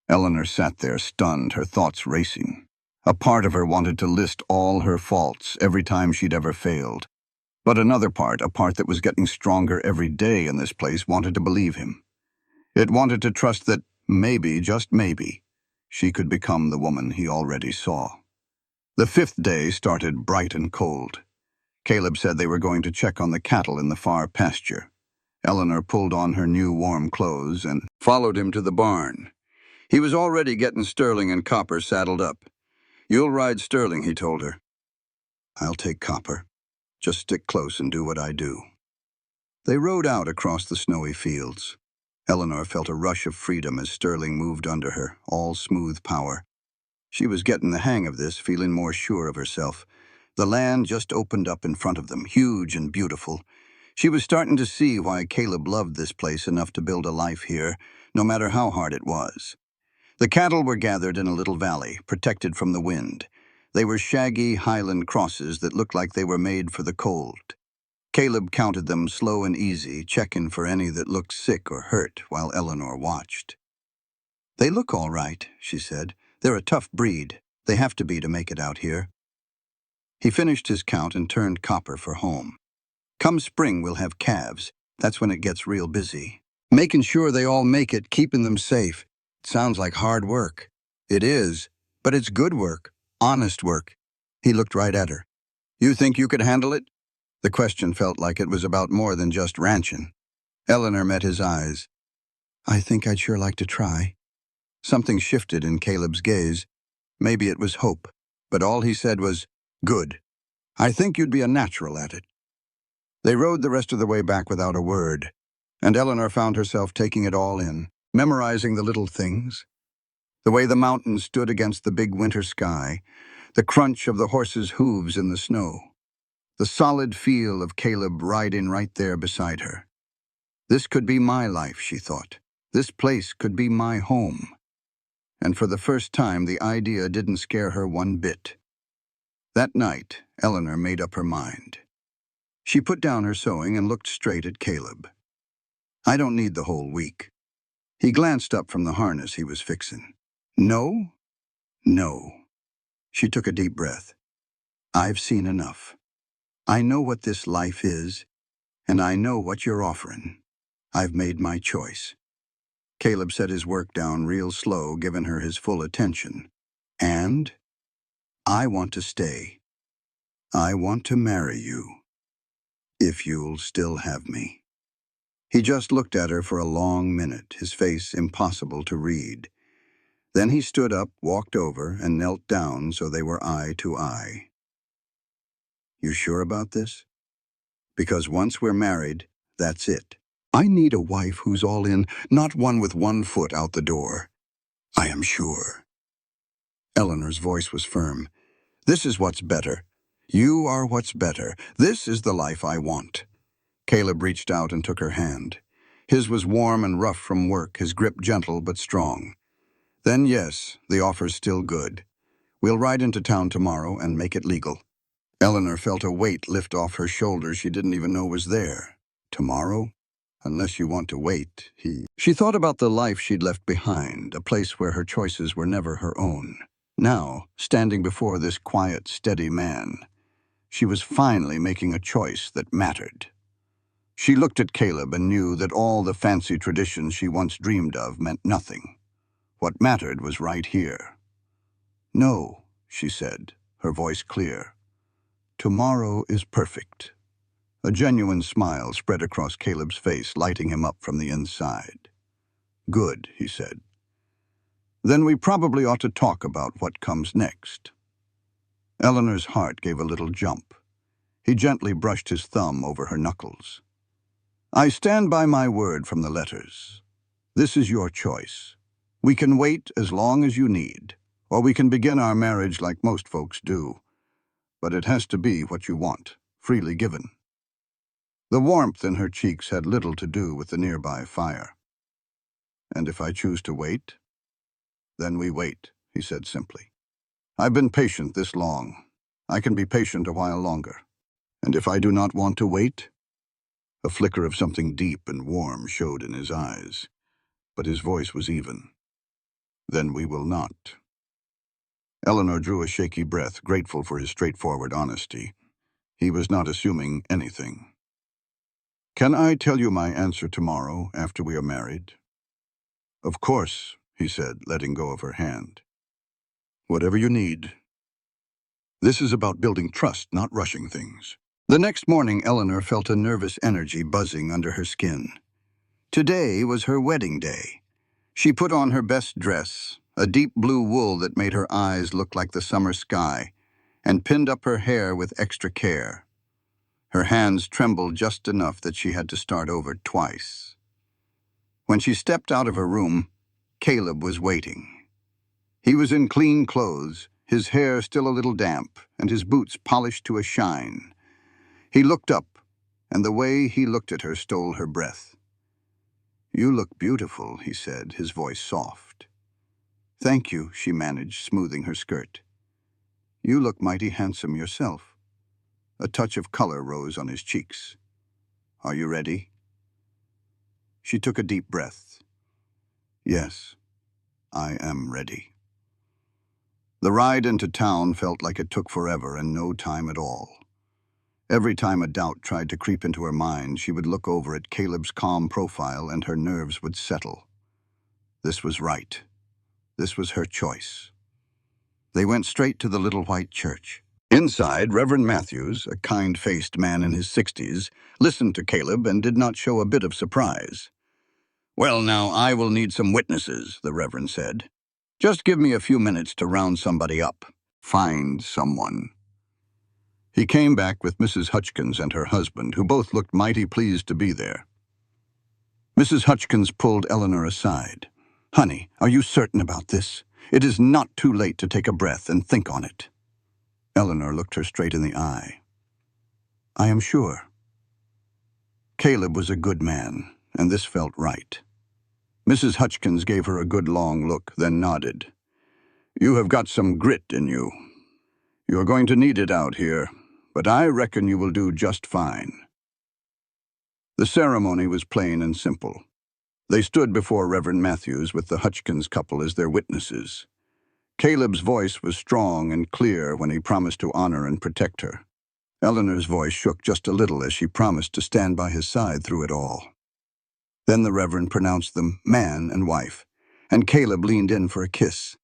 [SPEAKER 1] Eleanor sat there, stunned, her thoughts racing. A part of her wanted to list all her faults every time she'd ever failed. But another part, a part that was getting stronger every day in this place, wanted to believe him. It wanted to trust that maybe, just maybe, she could become the woman he already saw. The 5th day started bright and cold. Caleb said they were going to check on the cattle in the far pasture. Eleanor pulled on her new warm clothes and followed him to the barn. He was already getting Sterling and Copper saddled up. "You'll ride Sterling," he told her. "I'll take Copper. Just stick close and do what I do." They rode out across the snowy fields. Eleanor felt a rush of freedom as Sterling moved under her, all smooth power. She was getting the hang of this, feeling more sure of herself. The land just opened up in front of them, huge and beautiful. She was starting to see why Caleb loved this place enough to build a life here, no matter how hard it was. The cattle were gathered in a little valley, protected from the wind. They were shaggy highland crosses that looked like they were made for the cold. Caleb counted them slow and easy, checking for any that looked sick or hurt while Eleanor watched. "They look all right," she said. "They're a tough breed. They have to be to make it out here." He finished his count and turned Copper for home. "Come spring, we'll have calves. That's when it gets real busy. Making sure they all make it, keeping them safe. It sounds like hard work." "It is, but it's good work, honest work." He looked right at her. "You think you could handle it?" The question felt like it was about more than just ranching. Eleanor met his eyes. "I think I'd sure like to try." Something shifted in Caleb's gaze. Maybe it was hope, but all he said was, "Good. I think you'd be a natural at it." They rode the rest of the way back without a word, and Eleanor found herself taking it all in, memorizing the little things. The way the mountains stood against the big winter sky, the crunch of the horses' hooves in the snow, the solid feel of Caleb riding right there beside her. This could be my life, she thought. This place could be my home. And for the first time, the idea didn't scare her one bit. That night, Eleanor made up her mind. She put down her sewing and looked straight at Caleb. "I don't need the whole week." He glanced up from the harness he was fixing. "No? No." She took a deep breath. "I've seen enough. I know what this life is, and I know what you're offering. I've made my choice." Caleb set his work down real slow, giving her his full attention. "And I want to stay. I want to marry you. If you'll still have me." He just looked at her for a long minute, his face impossible to read. Then he stood up, walked over, and knelt down so they were eye to eye. "You sure about this? Because once we're married, that's it. I need a wife who's all in, not one with one foot out the door. I am sure." Eleanor's voice was firm. "This is what's better. You are what's better. This is the life I want." Caleb reached out and took her hand. His was warm and rough from work, his grip gentle but strong. "Then yes, the offer's still good. We'll ride into town tomorrow and make it legal." Eleanor felt a weight lift off her shoulders she didn't even know was there. "Tomorrow? Unless you want to wait," She thought about the life she'd left behind, a place where her choices were never her own. Now, standing before this quiet, steady man, she was finally making a choice that mattered. She looked at Caleb and knew that all the fancy traditions she once dreamed of meant nothing. What mattered was right here. "No," she said, her voice clear. "Tomorrow is perfect." A genuine smile spread across Caleb's face, lighting him up from the inside. "Good," he said. "Then we probably ought to talk about what comes next." Eleanor's heart gave a little jump. He gently brushed his thumb over her knuckles. "I stand by my word from the letters. This is your choice. We can wait as long as you need, or we can begin our marriage like most folks do. But it has to be what you want, freely given." The warmth in her cheeks had little to do with the nearby fire. "And if I choose to wait?" "Then we wait," he said simply. "I've been patient this long. I can be patient a while longer. And if I do not want to wait?" A flicker of something deep and warm showed in his eyes, but his voice was even. "Then we will not." Eleanor drew a shaky breath, grateful for his straightforward honesty. He was not assuming anything. "Can I tell you my answer tomorrow, after we are married?" "Of course," he said, letting go of her hand. "Whatever you need. This is about building trust, not rushing things." The next morning, Eleanor felt a nervous energy buzzing under her skin. Today was her wedding day. She put on her best dress, a deep blue wool that made her eyes look like the summer sky, and pinned up her hair with extra care. Her hands trembled just enough that she had to start over twice. When she stepped out of her room, Caleb was waiting. He was in clean clothes, his hair still a little damp, and his boots polished to a shine. He looked up, and the way he looked at her stole her breath. "You look beautiful," he said, his voice soft. "Thank you," she managed, smoothing her skirt. "You look mighty handsome yourself." A touch of color rose on his cheeks. "Are you ready?" She took a deep breath. "Yes, I am ready." The ride into town felt like it took forever and no time at all. Every time a doubt tried to creep into her mind, she would look over at Caleb's calm profile and her nerves would settle. This was right. This was her choice. They went straight to the little white church. Inside, Reverend Matthews, a kind-faced man in his 60s, listened to Caleb and did not show a bit of surprise. "Well, now, I will need some witnesses," the Reverend said. "Just give me a few minutes to round somebody up. Find someone." He came back with Mrs. Hutchkins and her husband, who both looked mighty pleased to be there. Mrs. Hutchkins pulled Eleanor aside. "Honey, are you certain about this? It is not too late to take a breath and think on it." Eleanor looked her straight in the eye. "I am sure." Caleb was a good man, and this felt right. Mrs. Hutchkins gave her a good long look, then nodded. "You have got some grit in you. You are going to need it out here, but I reckon you will do just fine." The ceremony was plain and simple. They stood before Reverend Matthews with the Hutchkins couple as their witnesses. Caleb's voice was strong and clear when he promised to honor and protect her. Eleanor's voice shook just a little as she promised to stand by his side through it all. Then the Reverend pronounced them man and wife, and Caleb leaned in for a kiss.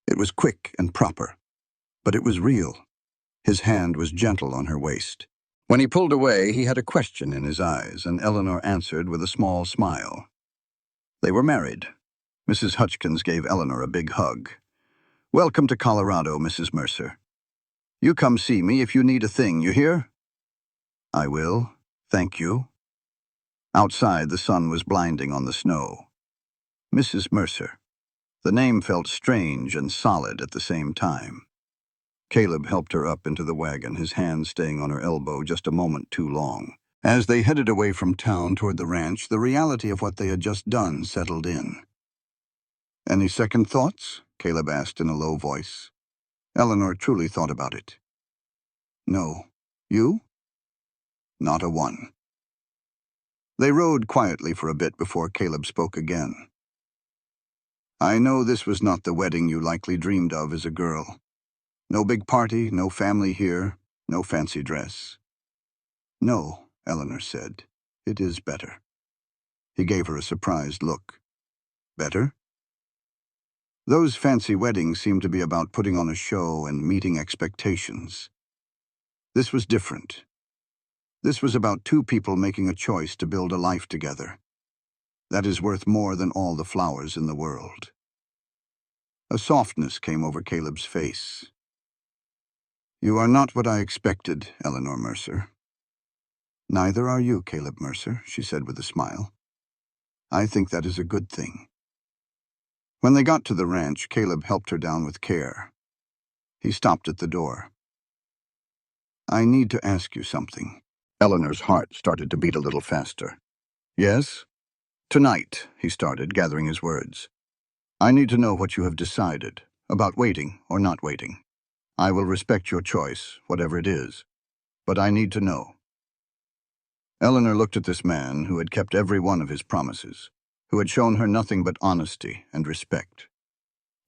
[SPEAKER 1] It was quick and proper, but it was real. His hand was gentle on her waist. When he pulled away, he had a question in his eyes, and Eleanor answered with a small smile. They were married. Mrs. Hutchkins gave Eleanor a big hug. "Welcome to Colorado, Mrs. Mercer. You come see me if you need a thing, you hear?" "I will, thank you." Outside, the sun was blinding on the snow. Mrs. Mercer. The name felt strange and solid at the same time. Caleb helped her up into the wagon, his hand staying on her elbow just a moment too long. As they headed away from town toward the ranch, the reality of what they had just done settled in. "Any second thoughts?" Caleb asked in a low voice. Eleanor truly thought about it. "No. You?" "Not a one." They rode quietly for a bit before Caleb spoke again. "I know this was not the wedding you likely dreamed of as a girl. No big party, no family here, no fancy dress." "No," Eleanor said. It is better." He gave her a surprised look. "Better?" Those fancy weddings seemed to be about putting on a show and meeting expectations. This was different. This was about two people making a choice to build a life together. That is worth more than all the flowers in the world. A softness came over Caleb's face. "You are not what I expected, Eleanor Mercer." "Neither are you, Caleb Mercer," she said with a smile. "I think that is a good thing." When they got to the ranch, Caleb helped her down with care. He stopped at the door. "I need to ask you something." Eleanor's heart started to beat a little faster. "Yes?" "Tonight," he started, gathering his words. "I need to know what you have decided, about waiting or not waiting. I will respect your choice, whatever it is, but I need to know." Eleanor looked at this man who had kept every one of his promises, who had shown her nothing but honesty and respect.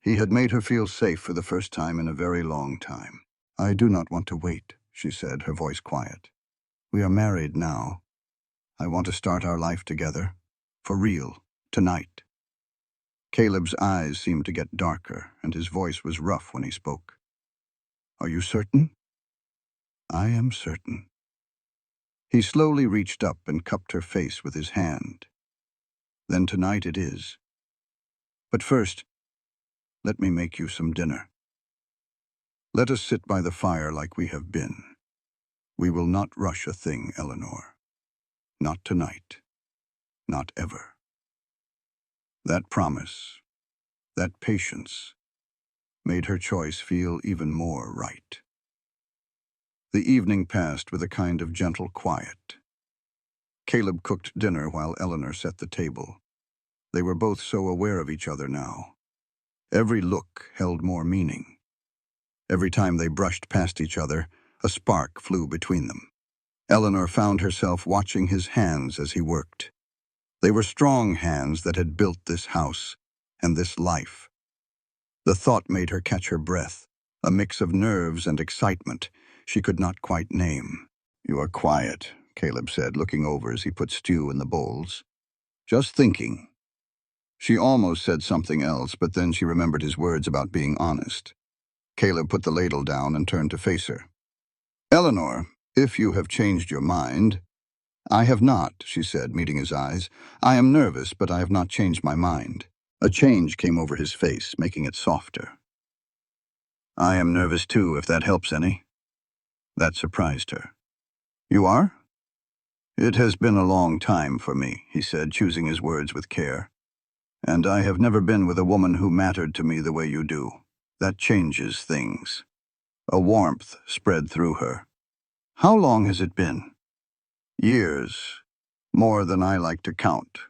[SPEAKER 1] He had made her feel safe for the first time in a very long time. "I do not want to wait," she said, her voice quiet. "We are married now. I want to start our life together, for real, tonight." Caleb's eyes seemed to get darker, and his voice was rough when he spoke. "Are you certain?" "I am certain." He slowly reached up and cupped her face with his hand. "Then tonight it is. But first, let me make you some dinner. Let us sit by the fire like we have been. We will not rush a thing, Eleanor. Not tonight. Not ever." That promise, that patience, made her choice feel even more right. The evening passed with a kind of gentle quiet. Caleb cooked dinner while Eleanor set the table. They were both so aware of each other now. Every look held more meaning. Every time they brushed past each other, a spark flew between them. Eleanor found herself watching his hands as he worked. They were strong hands that had built this house and this life. The thought made her catch her breath, a mix of nerves and excitement she could not quite name. "You are quiet," Caleb said, looking over as he put stew in the bowls. "Just thinking." She almost said something else, but then she remembered his words about being honest. Caleb put the ladle down and turned to face her. "Eleanor, if you have changed your mind—" "I have not," she said, meeting his eyes. "I am nervous, but I have not changed my mind." A change came over his face, making it softer. "I am nervous too, if that helps any." That surprised her. "You are?" "It has been a long time for me," he said, choosing his words with care. "And I have never been with a woman who mattered to me the way you do. That changes things." A warmth spread through her. "How long has it been?" "Years. More than I like to count."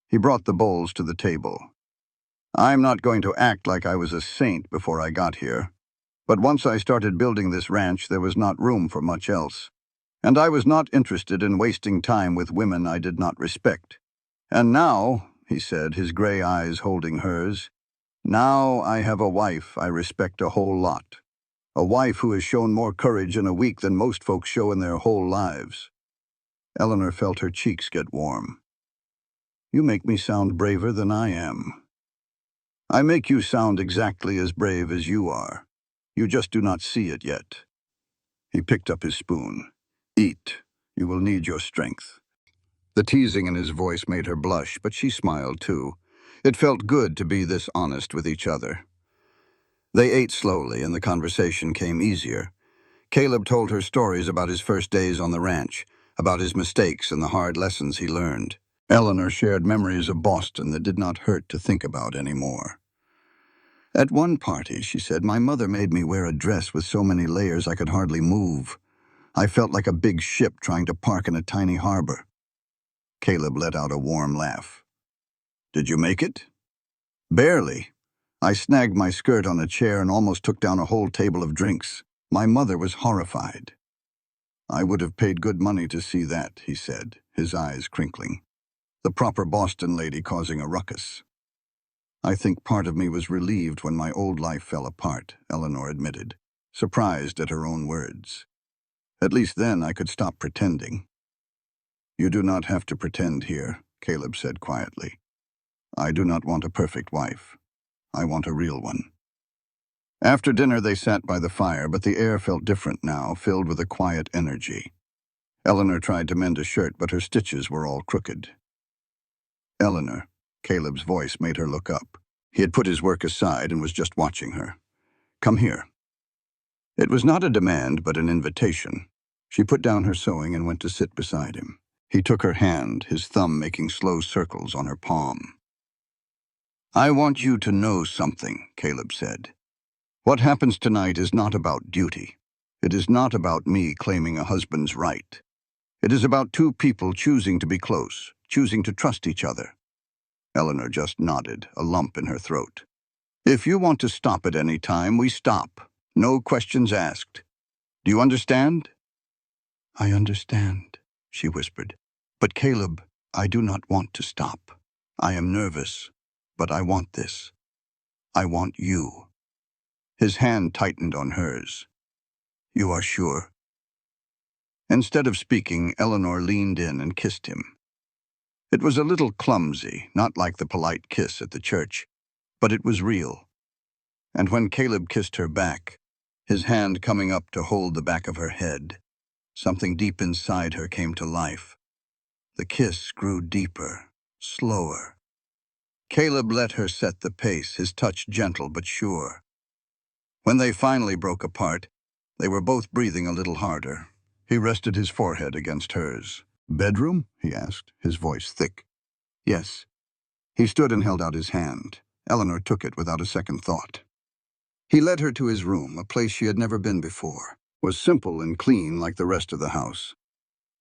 [SPEAKER 1] He brought the bowls to the table. "I'm not going to act like I was a saint before I got here. But once I started building this ranch, there was not room for much else. And I was not interested in wasting time with women I did not respect. And now," he said, his gray eyes holding hers, "now I have a wife I respect a whole lot. A wife who has shown more courage in a week than most folks show in their whole lives." Eleanor felt her cheeks get warm. "You make me sound braver than I am." "I make you sound exactly as brave as you are. You just do not see it yet." He picked up his spoon. "Eat. You will need your strength." The teasing in his voice made her blush, but she smiled too. It felt good to be this honest with each other. They ate slowly, and the conversation came easier. Caleb told her stories about his first days on the ranch, about his mistakes and the hard lessons he learned. Eleanor shared memories of Boston that did not hurt to think about anymore. "At one party," she said, "my mother made me wear a dress with so many layers I could hardly move. I felt like a big ship trying to park in a tiny harbor." Caleb let out a warm laugh. "Did you make it?" "Barely. I snagged my skirt on a chair and almost took down a whole table of drinks. My mother was horrified." "I would have paid good money to see that," he said, his eyes crinkling. "The proper Boston lady causing a ruckus." "I think part of me was relieved when my old life fell apart," Eleanor admitted, surprised at her own words. "At least then I could stop pretending." You do not have to pretend here, Caleb said quietly. I do not want a perfect wife. I want a real one. After dinner, they sat by the fire, but the air felt different now, filled with a quiet energy. Eleanor tried to mend a shirt, but her stitches were all crooked. Eleanor, Caleb's voice made her look up. He had put his work aside and was just watching her. Come here. It was not a demand, but an invitation. She put down her sewing and went to sit beside him. He took her hand, his thumb making slow circles on her palm. I want you to know something, Caleb said. What happens tonight is not about duty. It is not about me claiming a husband's right. It is about two people choosing to be close, choosing to trust each other. Eleanor just nodded, a lump in her throat. If you want to stop at any time, we stop. No questions asked. Do you understand? I understand, she whispered. But Caleb, I do not want to stop. I am nervous, but I want this. I want you. His hand tightened on hers. You are sure? Instead of speaking, Eleanor leaned in and kissed him. It was a little clumsy, not like the polite kiss at the church, but it was real. And when Caleb kissed her back, his hand coming up to hold the back of her head, something deep inside her came to life. The kiss grew deeper, slower. Caleb let her set the pace, his touch gentle but sure. When they finally broke apart, they were both breathing a little harder. He rested his forehead against hers. Bedroom? He asked, his voice thick. Yes. He stood and held out his hand. Eleanor took it without a second thought. He led her to his room, a place she had never been before. It was simple and clean like the rest of the house.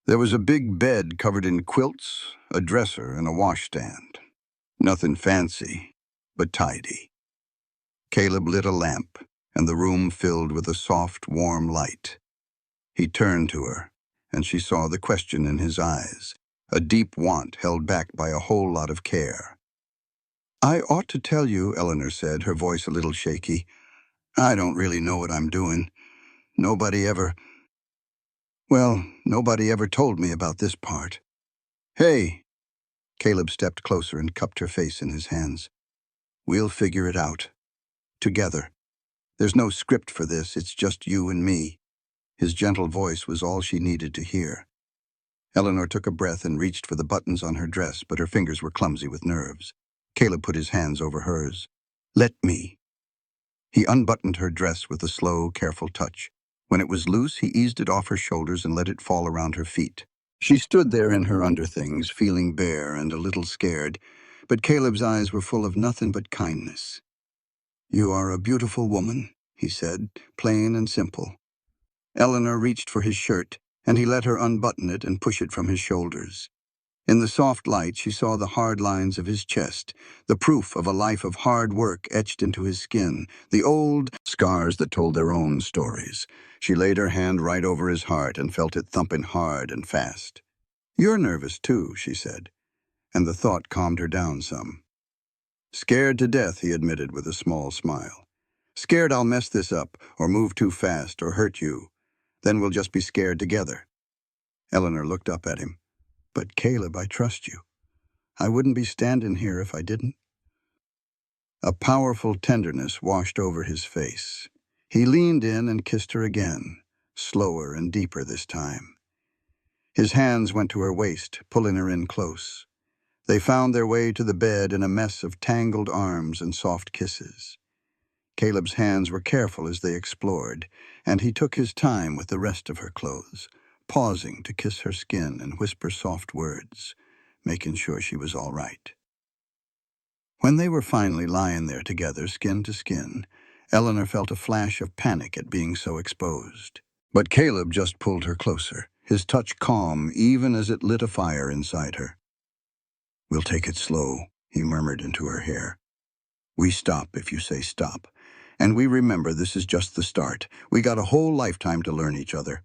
[SPEAKER 1] There was a big bed covered in quilts, a dresser, and a washstand. Nothing fancy, but tidy. Caleb lit a lamp, and the room filled with a soft, warm light. He turned to her, and she saw the question in his eyes, a deep want held back by a whole lot of care. I ought to tell you, Eleanor said, her voice a little shaky. I don't really know what I'm doing. Nobody ever told me about this part. Hey! Caleb stepped closer and cupped her face in his hands. We'll figure it out. Together. There's no script for this, it's just you and me. His gentle voice was all she needed to hear. Eleanor took a breath and reached for the buttons on her dress, but her fingers were clumsy with nerves. Caleb put his hands over hers. Let me. He unbuttoned her dress with a slow, careful touch. When it was loose, he eased it off her shoulders and let it fall around her feet. She stood there in her underthings, feeling bare and a little scared, but Caleb's eyes were full of nothing but kindness. You are a beautiful woman, he said, plain and simple. Eleanor reached for his shirt, and he let her unbutton it and push it from his shoulders. In the soft light, she saw the hard lines of his chest, the proof of a life of hard work etched into his skin, the old scars that told their own stories. She laid her hand right over his heart and felt it thumping hard and fast. You're nervous too, she said, and the thought calmed her down some. Scared to death, he admitted with a small smile. Scared I'll mess this up, or move too fast, or hurt you. Then we'll just be scared together. Eleanor looked up at him. But Caleb, I trust you. I wouldn't be standing here if I didn't. A powerful tenderness washed over his face. He leaned in and kissed her again, slower and deeper this time. His hands went to her waist, pulling her in close. They found their way to the bed in a mess of tangled arms and soft kisses. Caleb's hands were careful as they explored, and he took his time with the rest of her clothes, pausing to kiss her skin and whisper soft words, making sure she was all right. When they were finally lying there together, skin to skin, Eleanor felt a flash of panic at being so exposed. But Caleb just pulled her closer, his touch calm even as it lit a fire inside her. We'll take it slow, he murmured into her hair. We stop if you say stop. And we remember this is just the start. We got a whole lifetime to learn each other.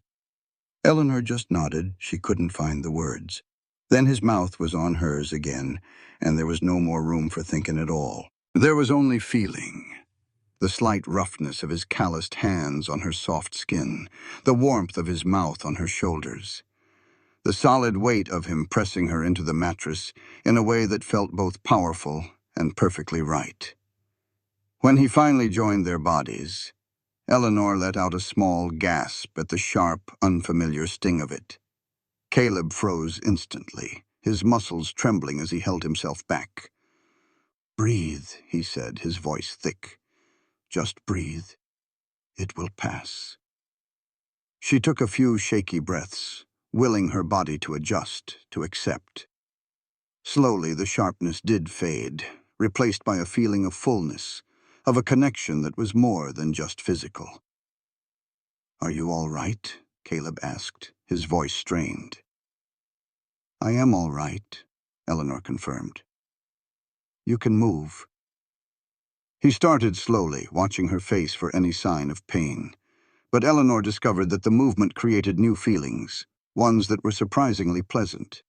[SPEAKER 1] Eleanor just nodded. She couldn't find the words. Then his mouth was on hers again, and there was no more room for thinking at all. There was only feeling. The slight roughness of his calloused hands on her soft skin, the warmth of his mouth on her shoulders. the solid weight of him pressing her into the mattress in a way that felt both powerful and perfectly right. When he finally joined their bodies, Eleanor let out a small gasp at the sharp, unfamiliar sting of it. Caleb froze instantly, his muscles trembling as he held himself back. "Breathe," he said, his voice thick. "Just breathe. It will pass." She took a few shaky breaths, willing her body to adjust, to accept. Slowly, the sharpness did fade, replaced by a feeling of fullness, of a connection that was more than just physical. "Are you all right?" Caleb asked, his voice strained. "I am all right," Eleanor confirmed. "You can move." He started slowly, watching her face for any sign of pain. But Eleanor discovered that the movement created new feelings, ones that were surprisingly pleasant.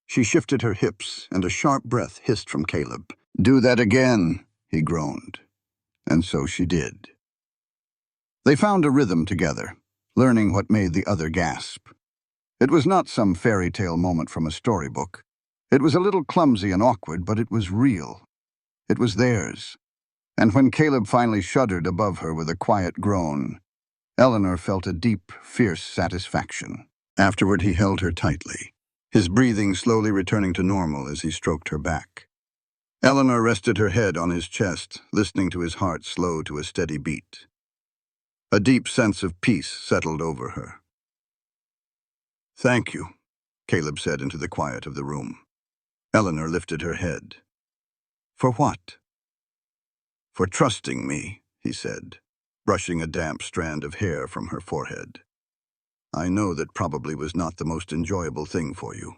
[SPEAKER 1] She shifted her hips, and a sharp breath hissed from Caleb. "Do that again," he groaned. And so she did. They found a rhythm together, learning what made the other gasp. It was not some fairy tale moment from a storybook. It was a little clumsy and awkward, but it was real. It was theirs. And when Caleb finally shuddered above her with a quiet groan, Eleanor felt a deep, fierce satisfaction. Afterward, he held her tightly, his breathing slowly returning to normal as he stroked her back. Eleanor rested her head on his chest, listening to his heart slow to a steady beat. A deep sense of peace settled over her. "Thank you," Caleb said into the quiet of the room. Eleanor lifted her head. "For what?" "For trusting me," he said, brushing a damp strand of hair from her forehead. "I know that probably was not the most enjoyable thing for you."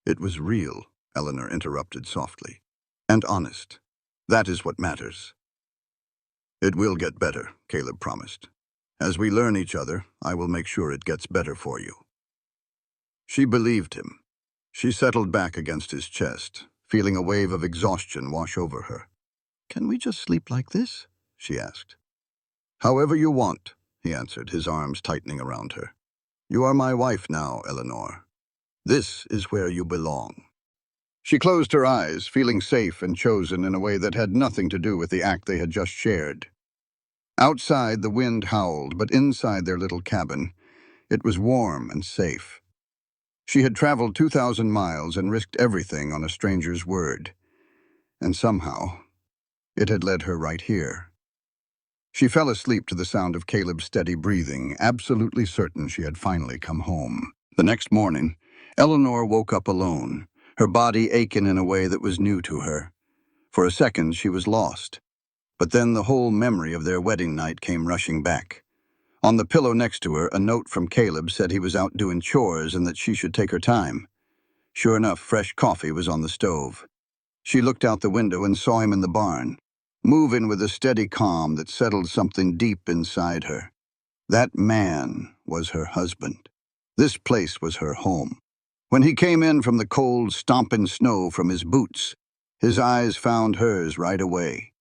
[SPEAKER 1] "It was real," Eleanor interrupted softly. "And honest. That is what matters." "It will get better," Caleb promised. "As we learn each other, I will make sure it gets better for you." She believed him. She settled back against his chest, feeling a wave of exhaustion wash over her. "Can we just sleep like this?" she asked. "However you want," he answered, his arms tightening around her. "You are my wife now, Eleanor. This is where you belong." She closed her eyes, feeling safe and chosen in a way that had nothing to do with the act they had just shared. Outside, the wind howled, but inside their little cabin, it was warm and safe. She had traveled 2,000 miles and risked everything on a stranger's word. And somehow, it had led her right here. She fell asleep to the sound of Caleb's steady breathing, absolutely certain she had finally come home. The next morning, Eleanor woke up alone, her body aching in a way that was new to her. For a second, she was lost. But then the whole memory of their wedding night came rushing back. On the pillow next to her, a note from Caleb said he was out doing chores and that she should take her time. Sure enough, fresh coffee was on the stove. She looked out the window and saw him in the barn, moving with a steady calm that settled something deep inside her. That man was her husband. This place was her home. When he came in from the cold, stomping snow from his boots, his eyes found hers right away.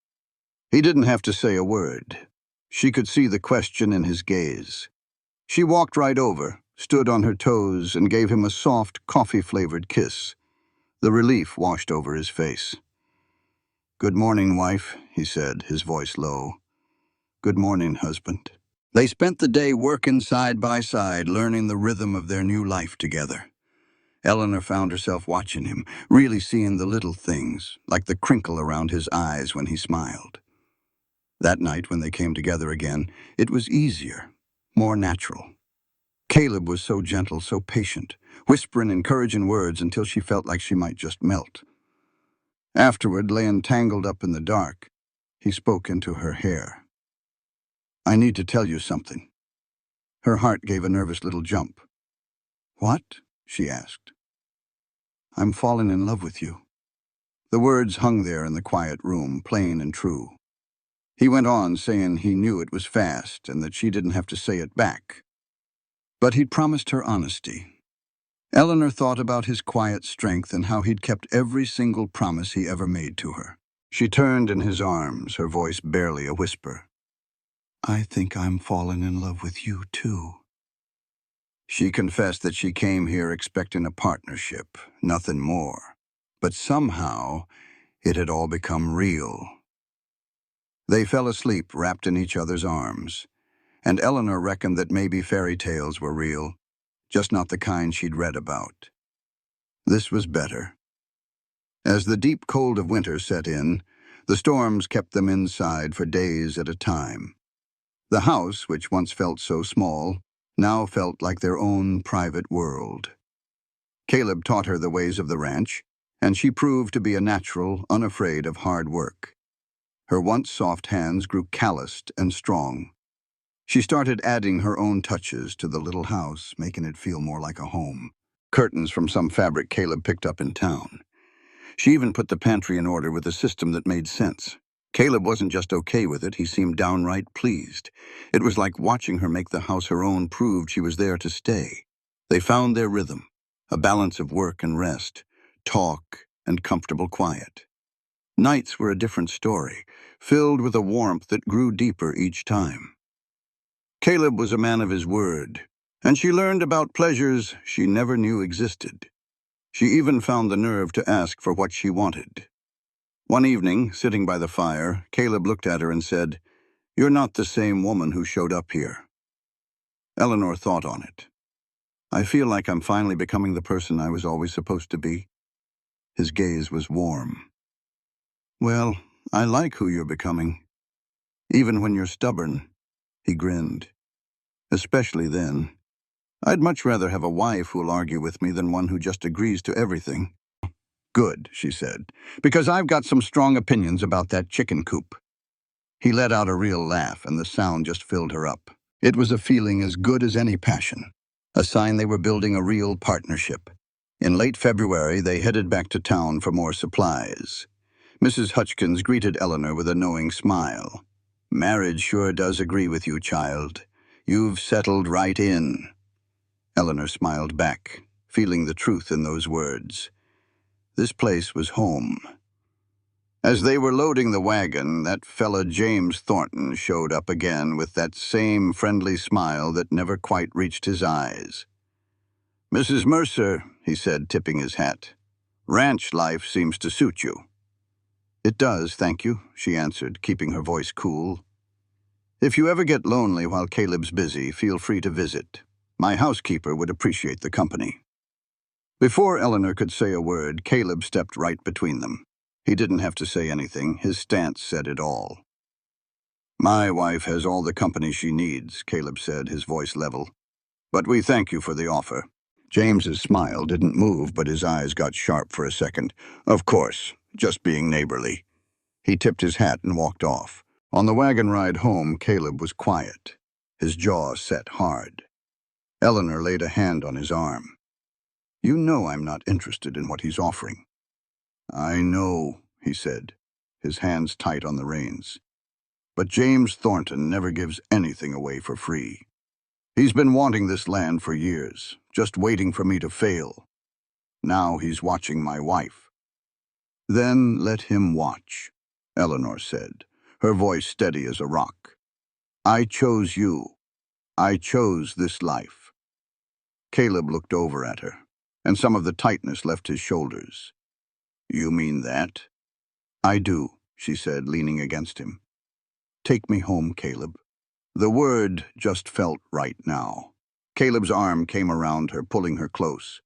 [SPEAKER 1] He didn't have to say a word. She could see the question in his gaze. She walked right over, stood on her toes, and gave him a soft, coffee-flavored kiss. The relief washed over his face. "Good morning, wife," he said, his voice low. "Good morning, husband." They spent the day working side by side, learning the rhythm of their new life together. Eleanor found herself watching him, really seeing the little things, like the crinkle around his eyes when he smiled. That night, when they came together again, it was easier, more natural. Caleb was so gentle, so patient, whispering encouraging words until she felt like she might just melt. Afterward, laying tangled up in the dark, he spoke into her hair. "I need to tell you something." Her heart gave a nervous little jump. "What?" she asked. "I'm falling in love with you." The words hung there in the quiet room, plain and true. He went on, saying he knew it was fast and that she didn't have to say it back. But he'd promised her honesty. Eleanor thought about his quiet strength and how he'd kept every single promise he ever made to her. She turned in his arms, her voice barely a whisper. "I think I'm falling in love with you, too." She confessed that she came here expecting a partnership, nothing more. But somehow, it had all become real. They fell asleep wrapped in each other's arms, and Eleanor reckoned that maybe fairy tales were real, just not the kind she'd read about. This was better. As the deep cold of winter set in, the storms kept them inside for days at a time. The house, which once felt so small, now felt like their own private world. Caleb taught her the ways of the ranch, and she proved to be a natural, unafraid of hard work. Her once soft hands grew calloused and strong. She started adding her own touches to the little house, making it feel more like a home. Curtains from some fabric Caleb picked up in town. She even put the pantry in order with a system that made sense. Caleb wasn't just okay with it, he seemed downright pleased. It was like watching her make the house her own proved she was there to stay. They found their rhythm, a balance of work and rest, talk and comfortable quiet. Nights were a different story, filled with a warmth that grew deeper each time. Caleb was a man of his word, and she learned about pleasures she never knew existed. She even found the nerve to ask for what she wanted. One evening, sitting by the fire, Caleb looked at her and said, "You're not the same woman who showed up here." Eleanor thought on it. "I feel like I'm finally becoming the person I was always supposed to be." His gaze was warm. "Well, I like who you're becoming. Even when you're stubborn," he grinned. "Especially then. I'd much rather have a wife who'll argue with me than one who just agrees to everything." "Good," she said, "because I've got some strong opinions about that chicken coop." He let out a real laugh, and the sound just filled her up. It was a feeling as good as any passion, a sign they were building a real partnership. In late February, they headed back to town for more supplies. Mrs. Hutchkins greeted Eleanor with a knowing smile. "Marriage sure does agree with you, child. You've settled right in." Eleanor smiled back, feeling the truth in those words. This place was home. As they were loading the wagon, that fella James Thornton showed up again with that same friendly smile that never quite reached his eyes. "Mrs. Mercer," he said, tipping his hat, "ranch life seems to suit you." "It does, thank you," she answered, keeping her voice cool. "If you ever get lonely while Caleb's busy, feel free to visit. My housekeeper would appreciate the company." Before Eleanor could say a word, Caleb stepped right between them. He didn't have to say anything. His stance said it all. "My wife has all the company she needs," Caleb said, his voice level. "But we thank you for the offer." James's smile didn't move, but his eyes got sharp for a second. "Of course, just being neighborly." He tipped his hat and walked off. On the wagon ride home, Caleb was quiet, his jaw set hard. Eleanor laid a hand on his arm. "You know I'm not interested in what he's offering." "I know," he said, his hands tight on the reins. "But James Thornton never gives anything away for free. He's been wanting this land for years, just waiting for me to fail. Now he's watching my wife." "Then let him watch," Eleanor said, her voice steady as a rock. "I chose you. I chose this life." Caleb looked over at her, and some of the tightness left his shoulders. "You mean that?" "I do," she said, leaning against him. "Take me home, Caleb." The word just felt right now. Caleb's arm came around her, pulling her close.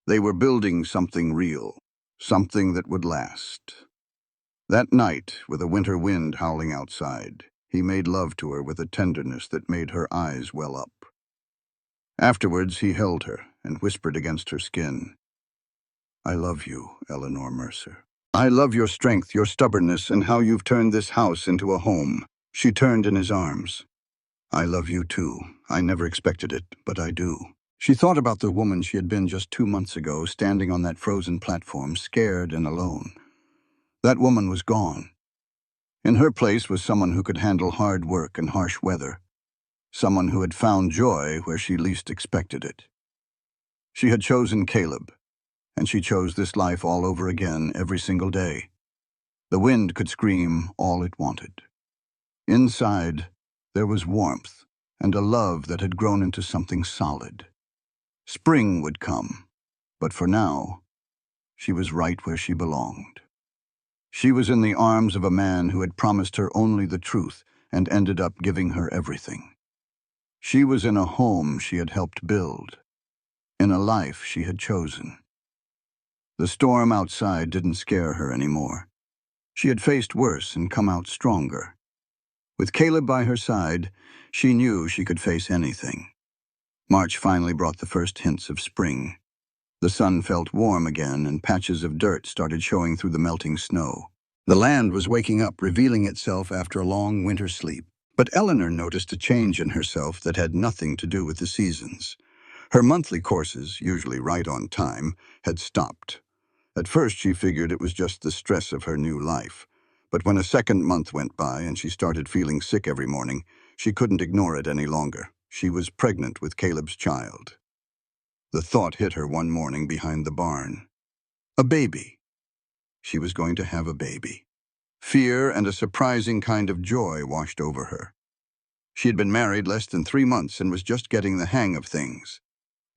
[SPEAKER 1] They were building something real, something that would last. That night, with a winter wind howling outside, he made love to her with a tenderness that made her eyes well up. Afterwards, he held her and whispered against her skin, "I love you, Eleanor Mercer. I love your strength, your stubbornness, and how you've turned this house into a home." She turned in his arms. "I love you too. I never expected it, but I do." She thought about the woman she had been just 2 months ago, standing on that frozen platform, scared and alone. That woman was gone. In her place was someone who could handle hard work and harsh weather, someone who had found joy where she least expected it. She had chosen Caleb, and she chose this life all over again every single day. The wind could scream all it wanted. Inside, there was warmth and a love that had grown into something solid. Spring would come, but for now, she was right where she belonged. She was in the arms of a man who had promised her only the truth and ended up giving her everything. She was in a home she had helped build, in a life she had chosen. The storm outside didn't scare her anymore. She had faced worse and come out stronger. With Caleb by her side, she knew she could face anything. March finally brought the first hints of spring. The sun felt warm again, and patches of dirt started showing through the melting snow. The land was waking up, revealing itself after a long winter sleep. But Eleanor noticed a change in herself that had nothing to do with the seasons. Her monthly courses, usually right on time, had stopped. At first she figured it was just the stress of her new life. But when a second month went by and she started feeling sick every morning, she couldn't ignore it any longer. She was pregnant with Caleb's child. The thought hit her one morning behind the barn. A baby. She was going to have a baby. Fear and a surprising kind of joy washed over her. She had been married less than 3 months and was just getting the hang of things.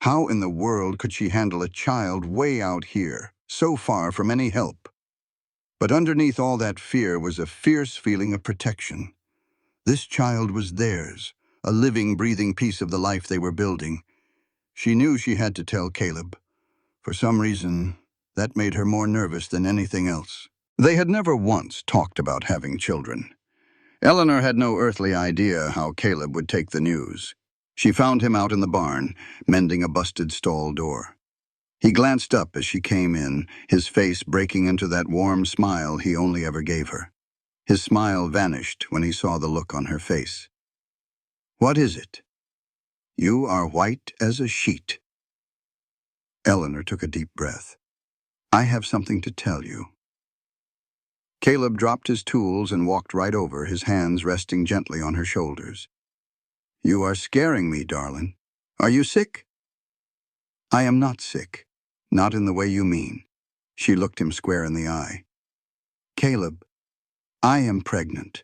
[SPEAKER 1] How in the world could she handle a child way out here, so far from any help? But underneath all that fear was a fierce feeling of protection. This child was theirs, a living, breathing piece of the life they were building. She knew she had to tell Caleb. For some reason, that made her more nervous than anything else. They had never once talked about having children. Eleanor had no earthly idea how Caleb would take the news. She found him out in the barn, mending a busted stall door. He glanced up as she came in, his face breaking into that warm smile he only ever gave her. His smile vanished when he saw the look on her face. "What is it?" "You are white as a sheet." Eleanor took a deep breath. "I have something to tell you." Caleb dropped his tools and walked right over, his hands resting gently on her shoulders. "You are scaring me, darling. Are you sick?" "I am not sick. Not in the way you mean." She looked him square in the eye. "Caleb, I am pregnant."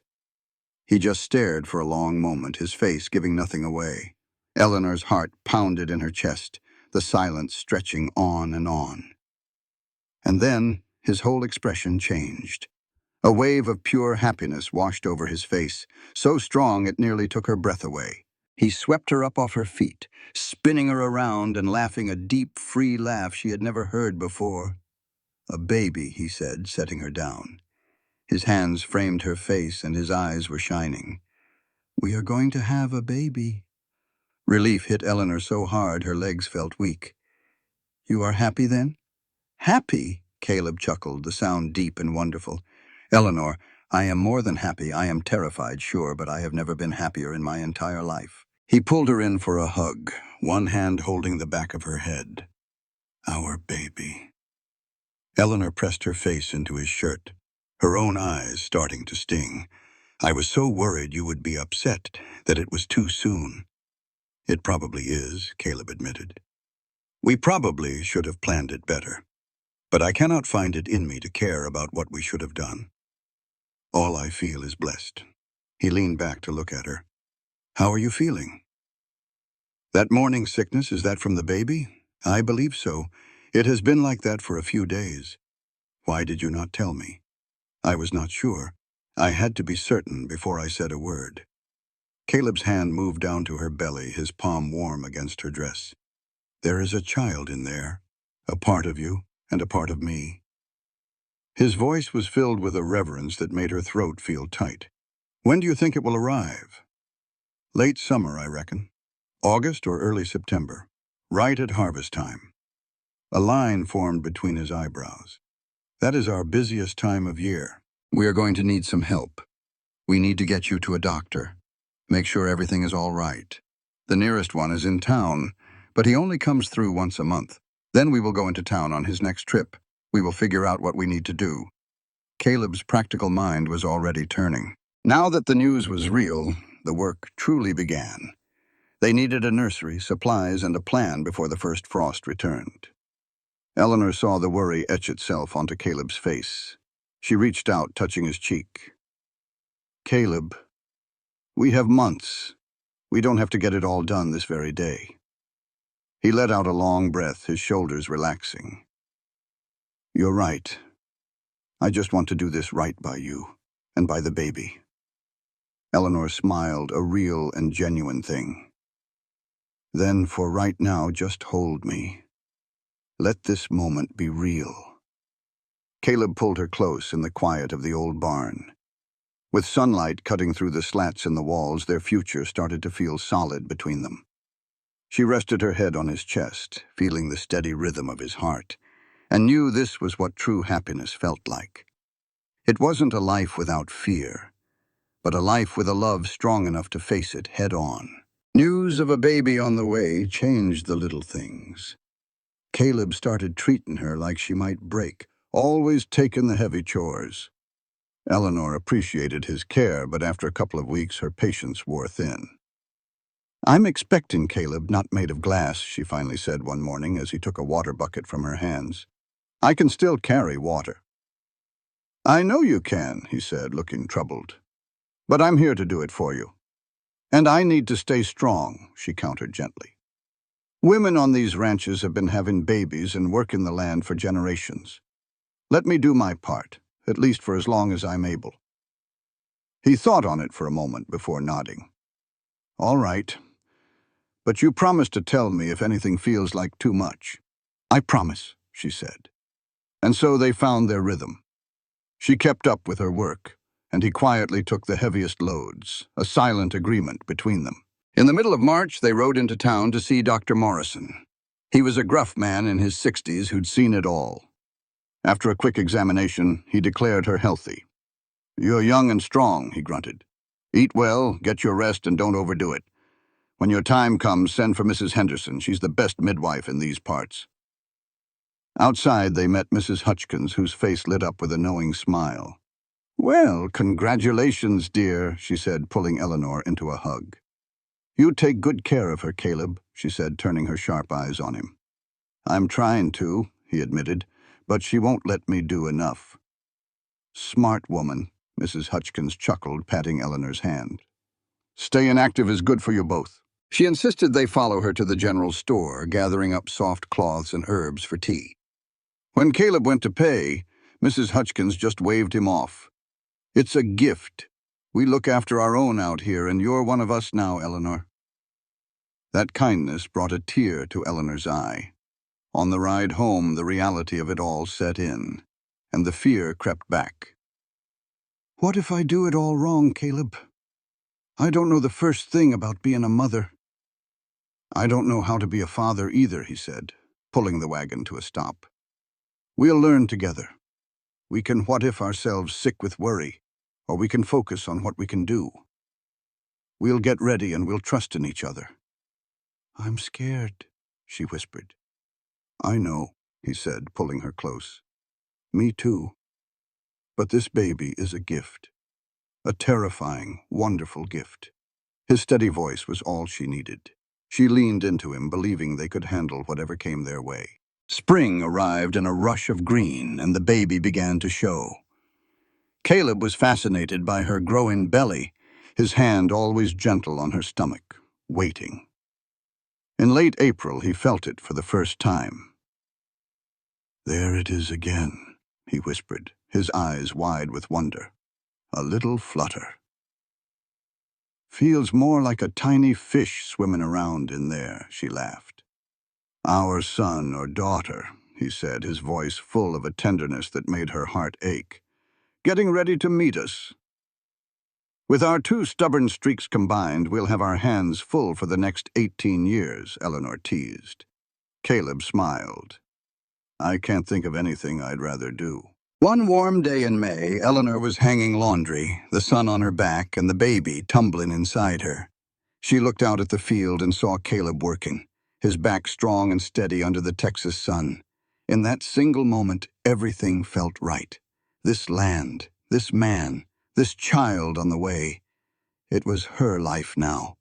[SPEAKER 1] He just stared for a long moment, his face giving nothing away. Eleanor's heart pounded in her chest, the silence stretching on and on. And then his whole expression changed. A wave of pure happiness washed over his face, so strong it nearly took her breath away. He swept her up off her feet, spinning her around and laughing a deep, free laugh she had never heard before. "A baby," he said, setting her down. His hands framed her face and his eyes were shining. "We are going to have a baby." Relief hit Eleanor so hard her legs felt weak. "You are happy then?" "Happy?" Caleb chuckled, the sound deep and wonderful. "Eleanor, I am more than happy. I am terrified, sure, but I have never been happier in my entire life." He pulled her in for a hug, one hand holding the back of her head. "Our baby." Eleanor pressed her face into his shirt, her own eyes starting to sting. "I was so worried you would be upset that it was too soon." "It probably is," Caleb admitted. "We probably should have planned it better. But I cannot find it in me to care about what we should have done. All I feel is blessed." He leaned back to look at her. "How are you feeling?" "That morning sickness, is that from the baby?" "I believe so. It has been like that for a few days." "Why did you not tell me?" "I was not sure. I had to be certain before I said a word." Caleb's hand moved down to her belly, his palm warm against her dress. "There is a child in there, a part of you and a part of me." His voice was filled with a reverence that made her throat feel tight. "When do you think it will arrive?" "Late summer, I reckon. August or early September. Right at harvest time." A line formed between his eyebrows. "That is our busiest time of year. We are going to need some help. We need to get you to a doctor. Make sure everything is all right. The nearest one is in town, but he only comes through once a month. Then we will go into town on his next trip. We will figure out what we need to do." Caleb's practical mind was already turning. Now that the news was real, the work truly began. They needed a nursery, supplies, and a plan before the first frost returned. Eleanor saw the worry etch itself onto Caleb's face. She reached out, touching his cheek. "Caleb, we have months. We don't have to get it all done this very day." He let out a long breath, his shoulders relaxing. "You're right. I just want to do this right by you, and by the baby." Eleanor smiled, a real and genuine thing. "Then for right now, just hold me. Let this moment be real." Caleb pulled her close in the quiet of the old barn. With sunlight cutting through the slats in the walls, their future started to feel solid between them. She rested her head on his chest, feeling the steady rhythm of his heart, and knew this was what true happiness felt like. It wasn't a life without fear, but a life with a love strong enough to face it head on. News of a baby on the way changed the little things. Caleb started treating her like she might break, always taking the heavy chores. Eleanor appreciated his care, but after a couple of weeks, her patience wore thin. "I'm expecting Caleb, not made of glass," she finally said one morning as he took a water bucket from her hands. "I can still carry water." "I know you can," he said, looking troubled. "But I'm here to do it for you. And I need to stay strong," she countered gently. "Women on these ranches have been having babies and working the land for generations. Let me do my part, at least for as long as I'm able." He thought on it for a moment before nodding. "All right. But you promise to tell me if anything feels like too much." "I promise," she said. And so they found their rhythm. She kept up with her work, and he quietly took the heaviest loads, a silent agreement between them. In the middle of March, they rode into town to see Dr. Morrison. He was a gruff man in his 60s who'd seen it all. After a quick examination, he declared her healthy. "You're young and strong," he grunted. "Eat well, get your rest, and don't overdo it. When your time comes, send for Mrs. Henderson. She's the best midwife in these parts." Outside, they met Mrs. Hutchkins, whose face lit up with a knowing smile. "Well, congratulations, dear," she said, pulling Eleanor into a hug. "You take good care of her, Caleb," she said, turning her sharp eyes on him. "I'm trying to," he admitted, "but she won't let me do enough." "Smart woman," Mrs. Hutchkins chuckled, patting Eleanor's hand. "Staying active is good for you both." She insisted they follow her to the general store, gathering up soft cloths and herbs for tea. When Caleb went to pay, Mrs. Hutchkins just waved him off. "It's a gift. We look after our own out here, and you're one of us now, Eleanor." That kindness brought a tear to Eleanor's eye. On the ride home, the reality of it all set in, and the fear crept back. "What if I do it all wrong, Caleb? I don't know the first thing about being a mother." "I don't know how to be a father either," he said, pulling the wagon to a stop. "We'll learn together. We can what-if ourselves sick with worry, or we can focus on what we can do. We'll get ready and we'll trust in each other." "I'm scared," she whispered. "I know," he said, pulling her close. "Me too. But this baby is a gift. A terrifying, wonderful gift." His steady voice was all she needed. She leaned into him, believing they could handle whatever came their way. Spring arrived in a rush of green, and the baby began to show. Caleb was fascinated by her growing belly, his hand always gentle on her stomach, waiting. In late April, he felt it for the first time. "There it is again," he whispered, his eyes wide with wonder. "A little flutter. Feels more like a tiny fish swimming around in there," she laughed. "Our son or daughter," he said, his voice full of a tenderness that made her heart ache. "Getting ready to meet us. With our two stubborn streaks combined, we'll have our hands full for the next 18 years, Eleanor teased. Caleb smiled. "I can't think of anything I'd rather do." One warm day in May, Eleanor was hanging laundry, the sun on her back and the baby tumbling inside her. She looked out at the field and saw Caleb working, his back strong and steady under the Texas sun. In that single moment, everything felt right. This land, this man, this child on the way. It was her life now.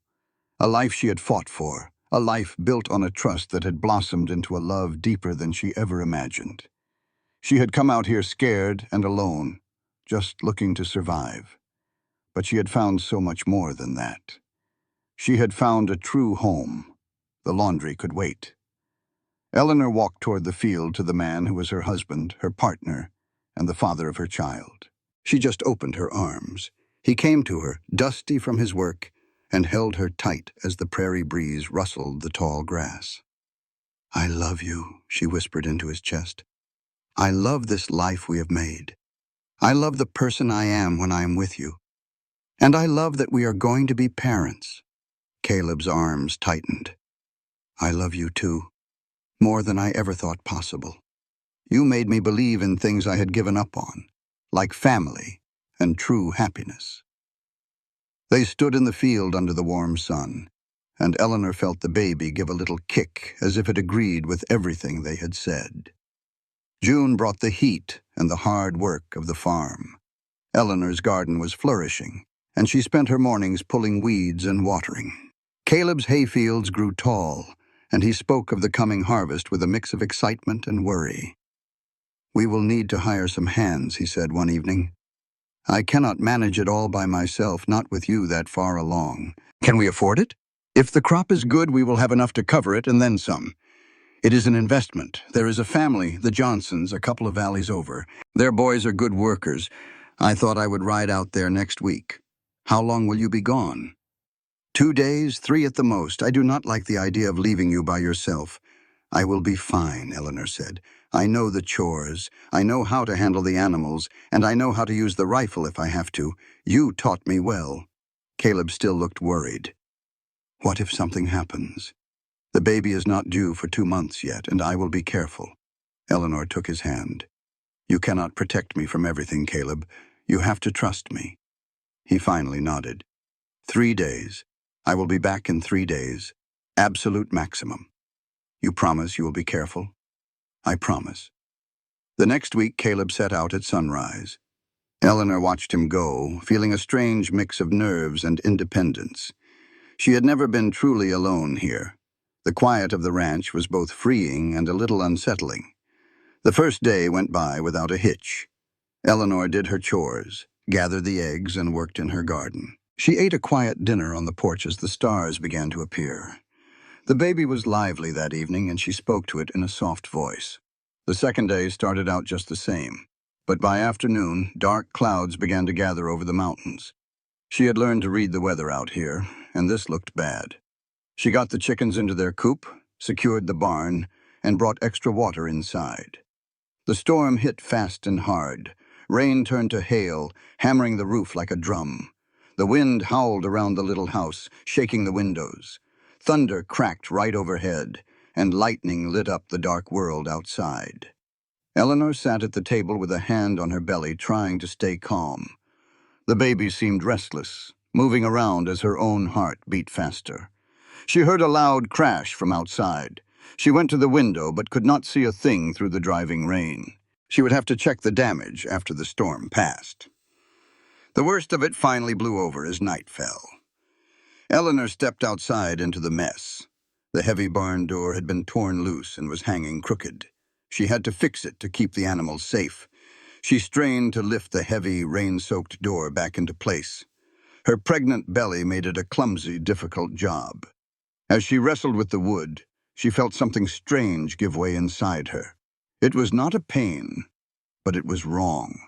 [SPEAKER 1] A life she had fought for, a life built on a trust that had blossomed into a love deeper than she ever imagined. She had come out here scared and alone, just looking to survive. But she had found so much more than that. She had found a true home. The laundry could wait. Eleanor walked toward the field to the man who was her husband, her partner, and the father of her child. She just opened her arms. He came to her, dusty from his work, and held her tight as the prairie breeze rustled the tall grass. "I love you," she whispered into his chest. "I love this life we have made. I love the person I am when I am with you. And I love that we are going to be parents." Caleb's arms tightened. "I love you too, more than I ever thought possible. You made me believe in things I had given up on, like family and true happiness." They stood in the field under the warm sun, and Eleanor felt the baby give a little kick as if it agreed with everything they had said. June brought the heat and the hard work of the farm. Eleanor's garden was flourishing, and she spent her mornings pulling weeds and watering. Caleb's hayfields grew tall, and he spoke of the coming harvest with a mix of excitement and worry. "We will need to hire some hands," he said one evening. "I cannot manage it all by myself, not with you that far along." "Can we afford it?" "If the crop is good, we will have enough to cover it and then some. It is an investment. There is a family, the Johnsons, a couple of valleys over. Their boys are good workers. I thought I would ride out there next week." "How long will you be gone?" 2 days, 3 at the most. I do not like the idea of leaving you by yourself." "I will be fine," Eleanor said. "I know the chores. I know how to handle the animals, and I know how to use the rifle if I have to. You taught me well." Caleb still looked worried. "What if something happens? The baby is not due for 2 months yet, and I will be careful." Eleanor took his hand. "You cannot protect me from everything, Caleb. You have to trust me." He finally nodded. 3 days. I will be back in 3 days. Absolute maximum. You promise you will be careful?" "I promise." The next week, Caleb set out at sunrise. Eleanor watched him go, feeling a strange mix of nerves and independence. She had never been truly alone here. The quiet of the ranch was both freeing and a little unsettling. The first day went by without a hitch. Eleanor did her chores, gathered the eggs, and worked in her garden. She ate a quiet dinner on the porch as the stars began to appear. The baby was lively that evening, and she spoke to it in a soft voice. The second day started out just the same, but by afternoon, dark clouds began to gather over the mountains. She had learned to read the weather out here, and this looked bad. She got the chickens into their coop, secured the barn, and brought extra water inside. The storm hit fast and hard. Rain turned to hail, hammering the roof like a drum. The wind howled around the little house, shaking the windows. Thunder cracked right overhead, and lightning lit up the dark world outside. Eleanor sat at the table with a hand on her belly, trying to stay calm. The baby seemed restless, moving around as her own heart beat faster. She heard a loud crash from outside. She went to the window but could not see a thing through the driving rain. She would have to check the damage after the storm passed. The worst of it finally blew over as night fell. Eleanor stepped outside into the mess. The heavy barn door had been torn loose and was hanging crooked. She had to fix it to keep the animals safe. She strained to lift the heavy, rain-soaked door back into place. Her pregnant belly made it a clumsy, difficult job. As she wrestled with the wood, she felt something strange give way inside her. It was not a pain, but it was wrong.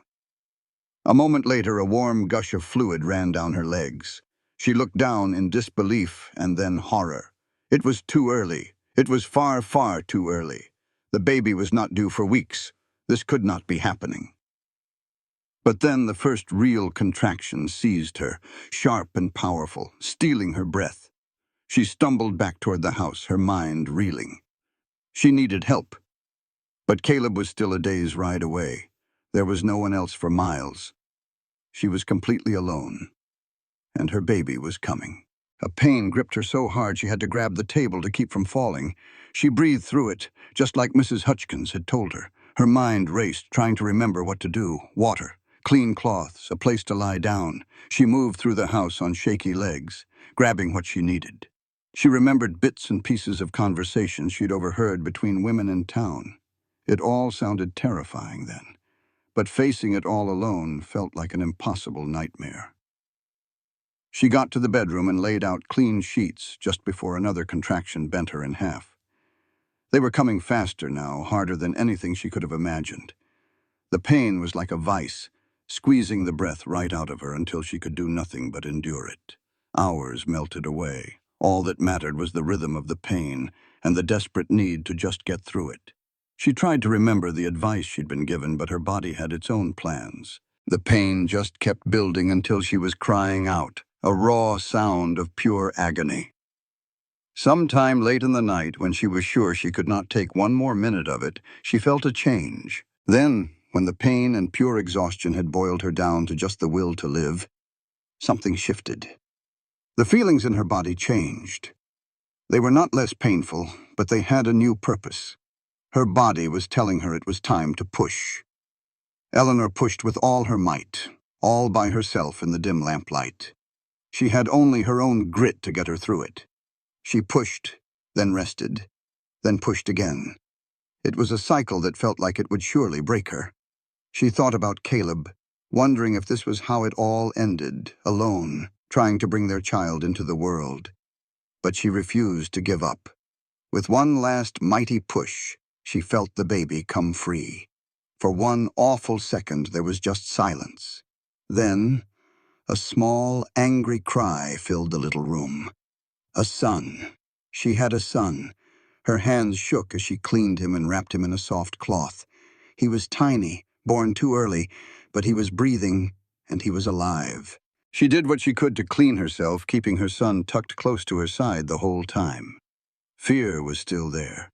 [SPEAKER 1] A moment later, a warm gush of fluid ran down her legs. She looked down in disbelief and then horror. It was too early. It was far, far too early. The baby was not due for weeks. This could not be happening. But then the first real contraction seized her, sharp and powerful, stealing her breath. She stumbled back toward the house, her mind reeling. She needed help. But Caleb was still a day's ride away. There was no one else for miles. She was completely alone, and her baby was coming. A pain gripped her so hard she had to grab the table to keep from falling. She breathed through it, just like Mrs. Hutchins had told her. Her mind raced, trying to remember what to do. Water, clean cloths, a place to lie down. She moved through the house on shaky legs, grabbing what she needed. She remembered bits and pieces of conversations she'd overheard between women in town. It all sounded terrifying then, but facing it all alone felt like an impossible nightmare. She got to the bedroom and laid out clean sheets just before another contraction bent her in half. They were coming faster now, harder than anything she could have imagined. The pain was like a vice, squeezing the breath right out of her until she could do nothing but endure it. Hours melted away. All that mattered was the rhythm of the pain and the desperate need to just get through it. She tried to remember the advice she'd been given, but her body had its own plans. The pain just kept building until she was crying out, a raw sound of pure agony. Sometime late in the night, when she was sure she could not take one more minute of it, she felt a change. Then, when the pain and pure exhaustion had boiled her down to just the will to live, something shifted. The feelings in her body changed. They were not less painful, but they had a new purpose. Her body was telling her it was time to push. Eleanor pushed with all her might, all by herself in the dim lamplight. She had only her own grit to get her through it. She pushed, then rested, then pushed again. It was a cycle that felt like it would surely break her. She thought about Caleb, wondering if this was how it all ended, alone, trying to bring their child into the world. But she refused to give up. With one last mighty push, she felt the baby come free. For one awful second, there was just silence. Then, a small, angry cry filled the little room. A son. She had a son. Her hands shook as she cleaned him and wrapped him in a soft cloth. He was tiny, born too early, but he was breathing, and he was alive. She did what she could to clean herself, keeping her son tucked close to her side the whole time. Fear was still there.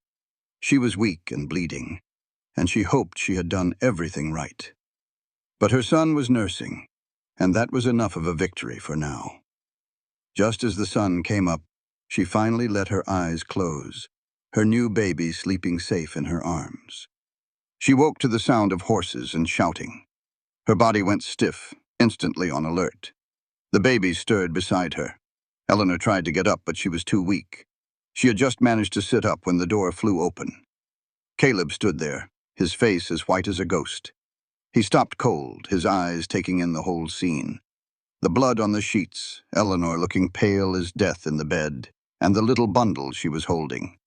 [SPEAKER 1] She was weak and bleeding, and she hoped she had done everything right. But her son was nursing, and that was enough of a victory for now. Just as the sun came up, she finally let her eyes close, her new baby sleeping safe in her arms. She woke to the sound of horses and shouting. Her body went stiff, instantly on alert. The baby stirred beside her. Eleanor tried to get up, but she was too weak. She had just managed to sit up when the door flew open. Caleb stood there, his face as white as a ghost. He stopped cold, his eyes taking in the whole scene. The blood on the sheets, Eleanor looking pale as death in the bed, and the little bundle she was holding.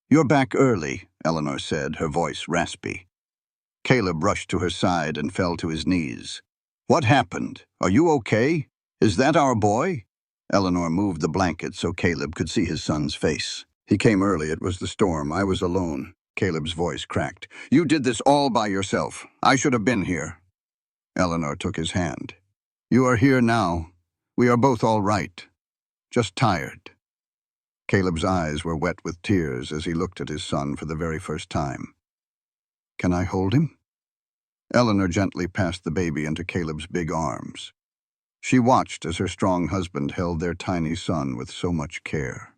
[SPEAKER 1] "You're back early," Eleanor said, her voice raspy. Caleb rushed to her side and fell to his knees. "What happened? Are you okay? Is that our boy?" Eleanor moved the blanket so Caleb could see his son's face. "He came early. It was the storm. I was alone." Caleb's voice cracked. "You did this all by yourself. I should have been here." Eleanor took his hand. "You are here now. We are both all right. Just tired." Caleb's eyes were wet with tears as he looked at his son for the very first time. "Can I hold him?" Eleanor gently passed the baby into Caleb's big arms. She watched as her strong husband held their tiny son with so much care.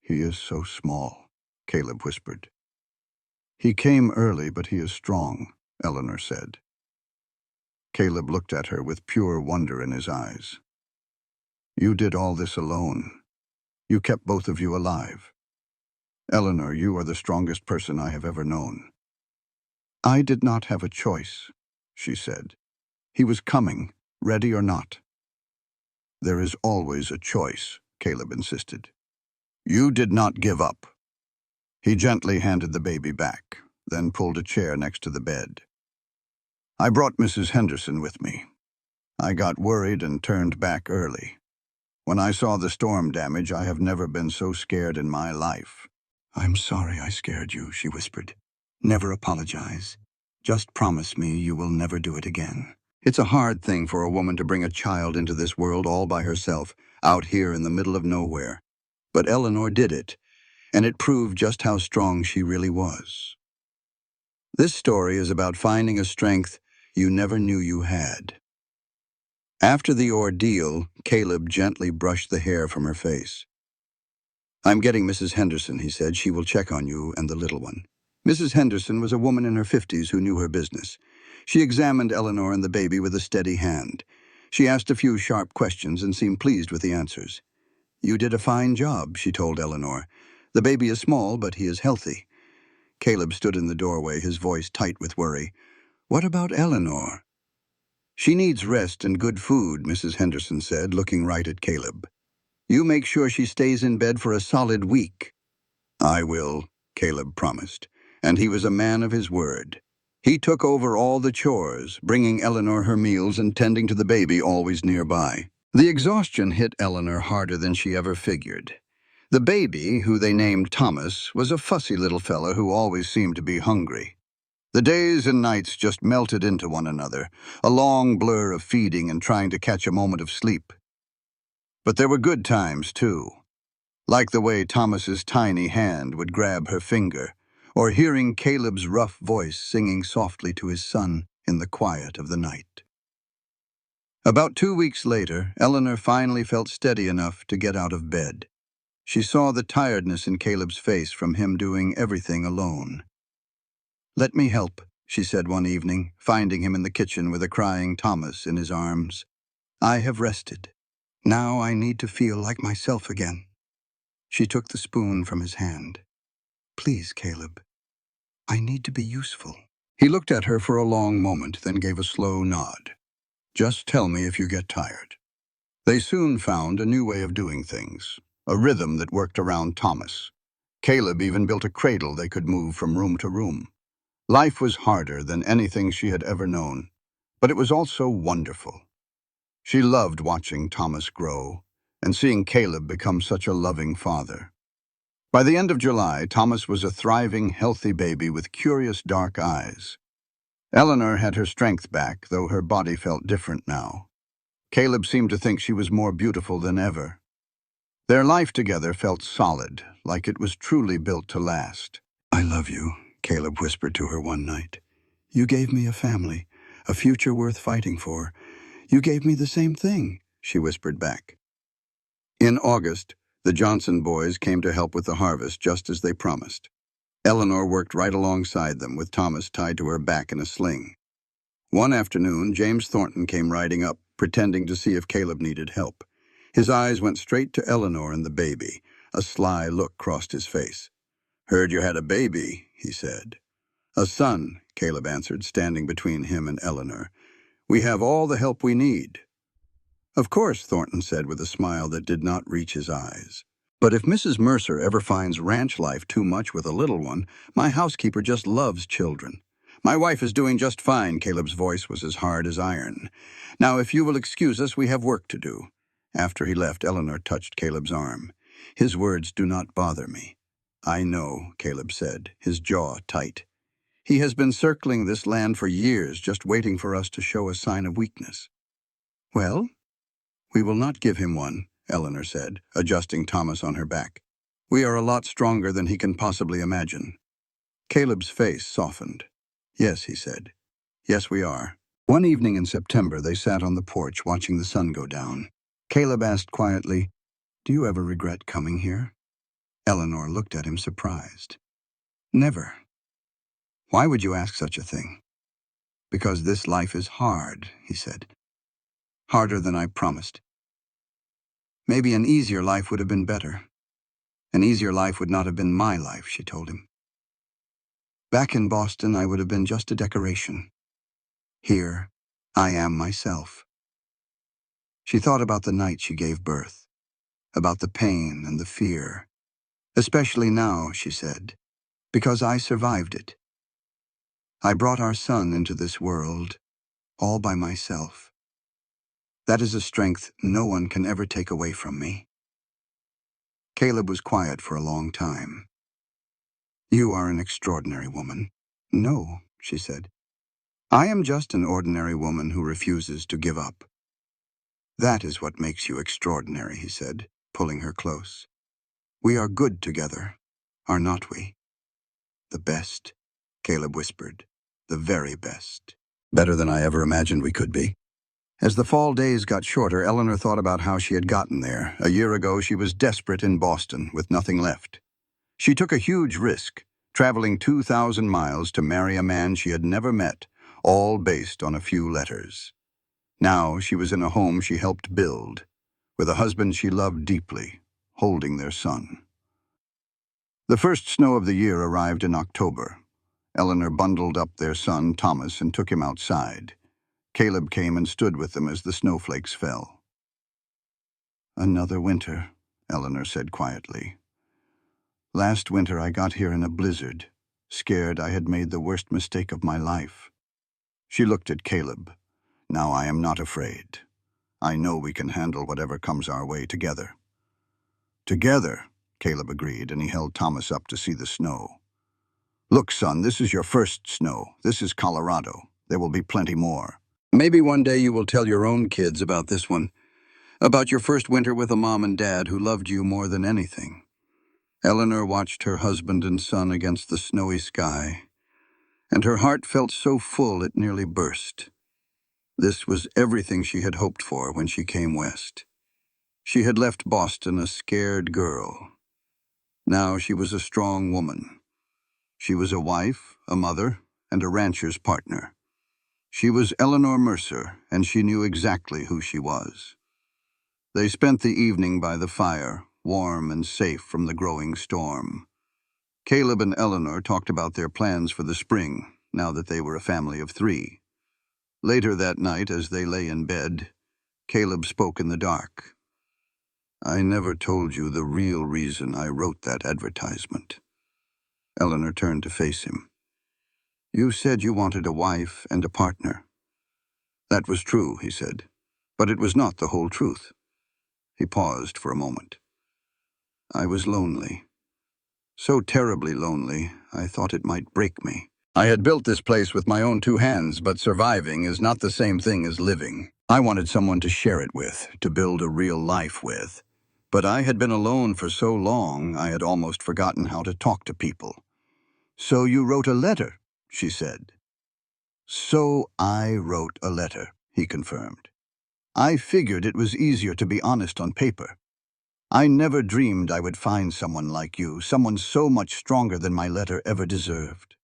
[SPEAKER 1] "He is so small," Caleb whispered. "He came early, but he is strong," Eleanor said. Caleb looked at her with pure wonder in his eyes. "You did all this alone. You kept both of you alive. Eleanor, you are the strongest person I have ever known." "I did not have a choice," she said. "He was coming, ready or not." "There is always a choice," Caleb insisted. "You did not give up." He gently handed the baby back, then pulled a chair next to the bed. "I brought Mrs. Henderson with me. I got worried and turned back early. When I saw the storm damage, I have never been so scared in my life." "I'm sorry I scared you," she whispered. "Never apologize. Just promise me you will never do it again." It's a hard thing for a woman to bring a child into this world all by herself, out here in the middle of nowhere. But Eleanor did it, and it proved just how strong she really was. This story is about finding a strength you never knew you had. After the ordeal, Caleb gently brushed the hair from her face. "I'm getting Mrs. Henderson," he said. "She will check on you and the little one." Mrs. Henderson was a woman in her 50s who knew her business. She examined Eleanor and the baby with a steady hand. She asked a few sharp questions and seemed pleased with the answers. "You did a fine job," she told Eleanor. "The baby is small, but he is healthy." Caleb stood in the doorway, his voice tight with worry. "What about Eleanor?" "She needs rest and good food," Mrs. Henderson said, looking right at Caleb. "You make sure she stays in bed for a solid week." I will, Caleb promised, and he was a man of his word. He took over all the chores, bringing Eleanor her meals and tending to the baby always nearby. The exhaustion hit Eleanor harder than she ever figured. The baby, who they named Thomas, was a fussy little fellow who always seemed to be hungry. The days and nights just melted into one another, a long blur of feeding and trying to catch a moment of sleep. But there were good times, too, like the way Thomas's tiny hand would grab her finger, or hearing Caleb's rough voice singing softly to his son in the quiet of the night. About 2 weeks later, Eleanor finally felt steady enough to get out of bed. She saw the tiredness in Caleb's face from him doing everything alone. "Let me help," she said one evening, finding him in the kitchen with a crying Thomas in his arms. "I have rested. Now I need to feel like myself again." She took the spoon from his hand. "Please, Caleb, I need to be useful." He looked at her for a long moment, then gave a slow nod. "Just tell me if you get tired." They soon found a new way of doing things, a rhythm that worked around Thomas. Caleb even built a cradle they could move from room to room. Life was harder than anything she had ever known, but it was also wonderful. She loved watching Thomas grow and seeing Caleb become such a loving father. By the end of July, Thomas was a thriving, healthy baby with curious dark eyes. Eleanor had her strength back, though her body felt different now. Caleb seemed to think she was more beautiful than ever. Their life together felt solid, like it was truly built to last. "I love you," Caleb whispered to her one night. "You gave me a family, a future worth fighting for. You gave me the same thing," she whispered back. In August, the Johnson boys came to help with the harvest just as they promised. Eleanor worked right alongside them with Thomas tied to her back in a sling. One afternoon, James Thornton came riding up, pretending to see if Caleb needed help. His eyes went straight to Eleanor and the baby. A sly look crossed his face. "Heard you had a baby," he said. "A son," Caleb answered, standing between him and Eleanor. "We have all the help we need." "Of course," Thornton said with a smile that did not reach his eyes. "But if Mrs. Mercer ever finds ranch life too much with a little one, my housekeeper just loves children. My wife is doing just fine." Caleb's voice was as hard as iron. "Now, if you will excuse us, we have work to do." After he left, Eleanor touched Caleb's arm. "His words do not bother me." "I know," Caleb said, his jaw tight. "He has been circling this land for years, just waiting for us to show a sign of weakness." "Well, we will not give him one," Eleanor said, adjusting Thomas on her back. "We are a lot stronger than he can possibly imagine." Caleb's face softened. "Yes," he said. "Yes, we are." One evening in September, they sat on the porch watching the sun go down. Caleb asked quietly, "Do you ever regret coming here?" Eleanor looked at him surprised. "Never." "Why would you ask such a thing?" "Because this life is hard," he said. "Harder than I promised. Maybe an easier life would have been better. An easier life would not have been my life," she told him. "Back in Boston, I would have been just a decoration. Here, I am myself." She thought about the night she gave birth, about the pain and the fear. "Especially now," she said, "because I survived it. I brought our son into this world, all by myself. That is a strength no one can ever take away from me." Caleb was quiet for a long time. "You are an extraordinary woman." "No," she said. "I am just an ordinary woman who refuses to give up." "That is what makes you extraordinary," he said, pulling her close. "We are good together, are not we?" "The best," Caleb whispered. "The very best. Better than I ever imagined we could be." As the fall days got shorter, Eleanor thought about how she had gotten there. A year ago, she was desperate in Boston, with nothing left. She took a huge risk, traveling 2,000 miles to marry a man she had never met, all based on a few letters. Now she was in a home she helped build, with a husband she loved deeply, holding their son. The first snow of the year arrived in October. Eleanor bundled up their son, Thomas, and took him outside. Caleb came and stood with them as the snowflakes fell. "Another winter," Eleanor said quietly. Last winter I got here in a blizzard, scared I had made the worst mistake of my life. She looked at Caleb. Now I am not afraid. I know we can handle whatever comes our way together. Together, Caleb agreed, and he held Thomas up to see the snow. Look, son, this is your first snow. This is Colorado. There will be plenty more. Maybe one day you will tell your own kids about this one, about your first winter with a mom and dad who loved you more than anything. Eleanor watched her husband and son against the snowy sky, and her heart felt so full it nearly burst. This was everything she had hoped for when she came west. She had left Boston a scared girl. Now she was a strong woman. She was a wife, a mother, and a rancher's partner. She was Eleanor Mercer, and she knew exactly who she was. They spent the evening by the fire, warm and safe from the growing storm. Caleb and Eleanor talked about their plans for the spring, now that they were a family of 3. Later that night, as they lay in bed, Caleb spoke in the dark. I never told you the real reason I wrote that advertisement. Eleanor turned to face him. You said you wanted a wife and a partner. That was true, he said, but it was not the whole truth. He paused for a moment. I was lonely. So terribly lonely, I thought it might break me. I had built this place with my own 2 hands, but surviving is not the same thing as living. I wanted someone to share it with, to build a real life with. But I had been alone for so long, I had almost forgotten how to talk to people. So you wrote a letter, she said. So I wrote a letter, he confirmed. I figured it was easier to be honest on paper. I never dreamed I would find someone like you, someone so much stronger than my letter ever deserved.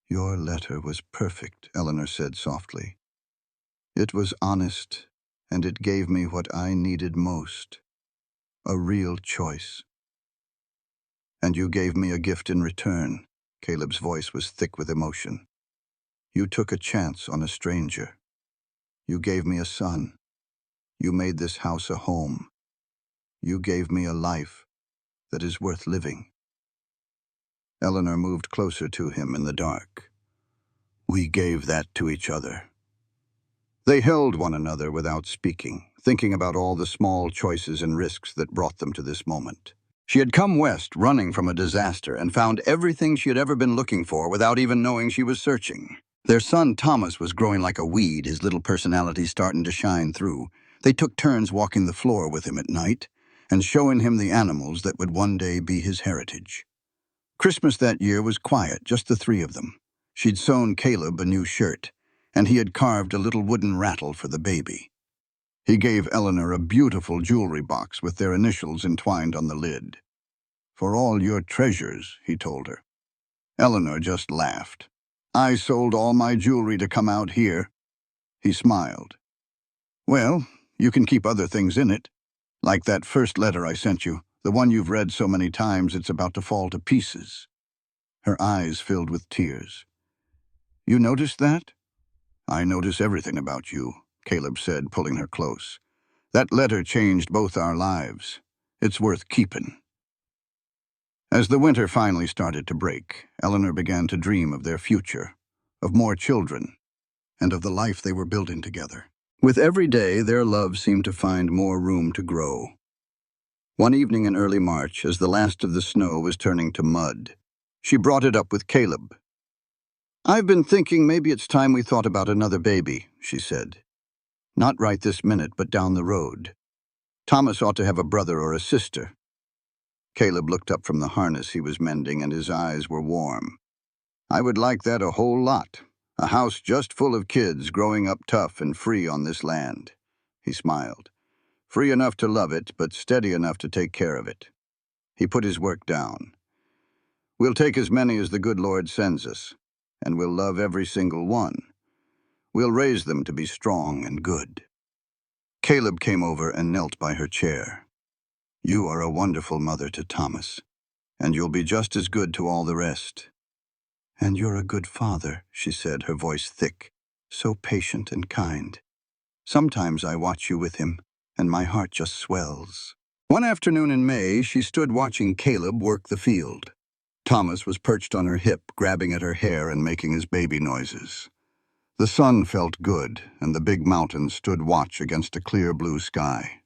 [SPEAKER 1] Your letter was perfect, Eleanor said softly. It was honest, and it gave me what I needed most, a real choice. And you gave me a gift in return. Caleb's voice was thick with emotion. You took a chance on a stranger. You gave me a son. You made this house a home. You gave me a life that is worth living. Eleanor moved closer to him in the dark. We gave that to each other. They held one another without speaking, thinking about all the small choices and risks that brought them to this moment. She had come west running from a disaster and found everything she had ever been looking for without even knowing she was searching. Their son Thomas was growing like a weed, his little personality starting to shine through. They took turns walking the floor with him at night and showing him the animals that would one day be his heritage. Christmas that year was quiet, just the 3 of them. She'd sewn Caleb a new shirt, and he had carved a little wooden rattle for the baby. He gave Eleanor a beautiful jewelry box with their initials entwined on the lid. For all your treasures, he told her. Eleanor just laughed. I sold all my jewelry to come out here. He smiled. Well, you can keep other things in it. Like that first letter I sent you, the one you've read so many times it's about to fall to pieces. Her eyes filled with tears. You noticed that? I notice everything about you, Caleb said, pulling her close. That letter changed both our lives. It's worth keeping. As the winter finally started to break, Eleanor began to dream of their future, of more children, and of the life they were building together. With every day, their love seemed to find more room to grow. One evening in early March, as the last of the snow was turning to mud, she brought it up with Caleb. I've been thinking maybe it's time we thought about another baby, she said. Not right this minute, but down the road. Thomas ought to have a brother or a sister. Caleb looked up from the harness he was mending, and his eyes were warm. I would like that a whole lot. A house just full of kids growing up tough and free on this land. He smiled. Free enough to love it, but steady enough to take care of it. He put his work down. We'll take as many as the good Lord sends us, and we'll love every single one. We'll raise them to be strong and good. Caleb came over and knelt by her chair. You are a wonderful mother to Thomas, and you'll be just as good to all the rest. And you're a good father, she said, her voice thick, so patient and kind. Sometimes I watch you with him, and my heart just swells. One afternoon in May, she stood watching Caleb work the field. Thomas was perched on her hip, grabbing at her hair and making his baby noises. The sun felt good, and the big mountains stood watch against a clear blue sky.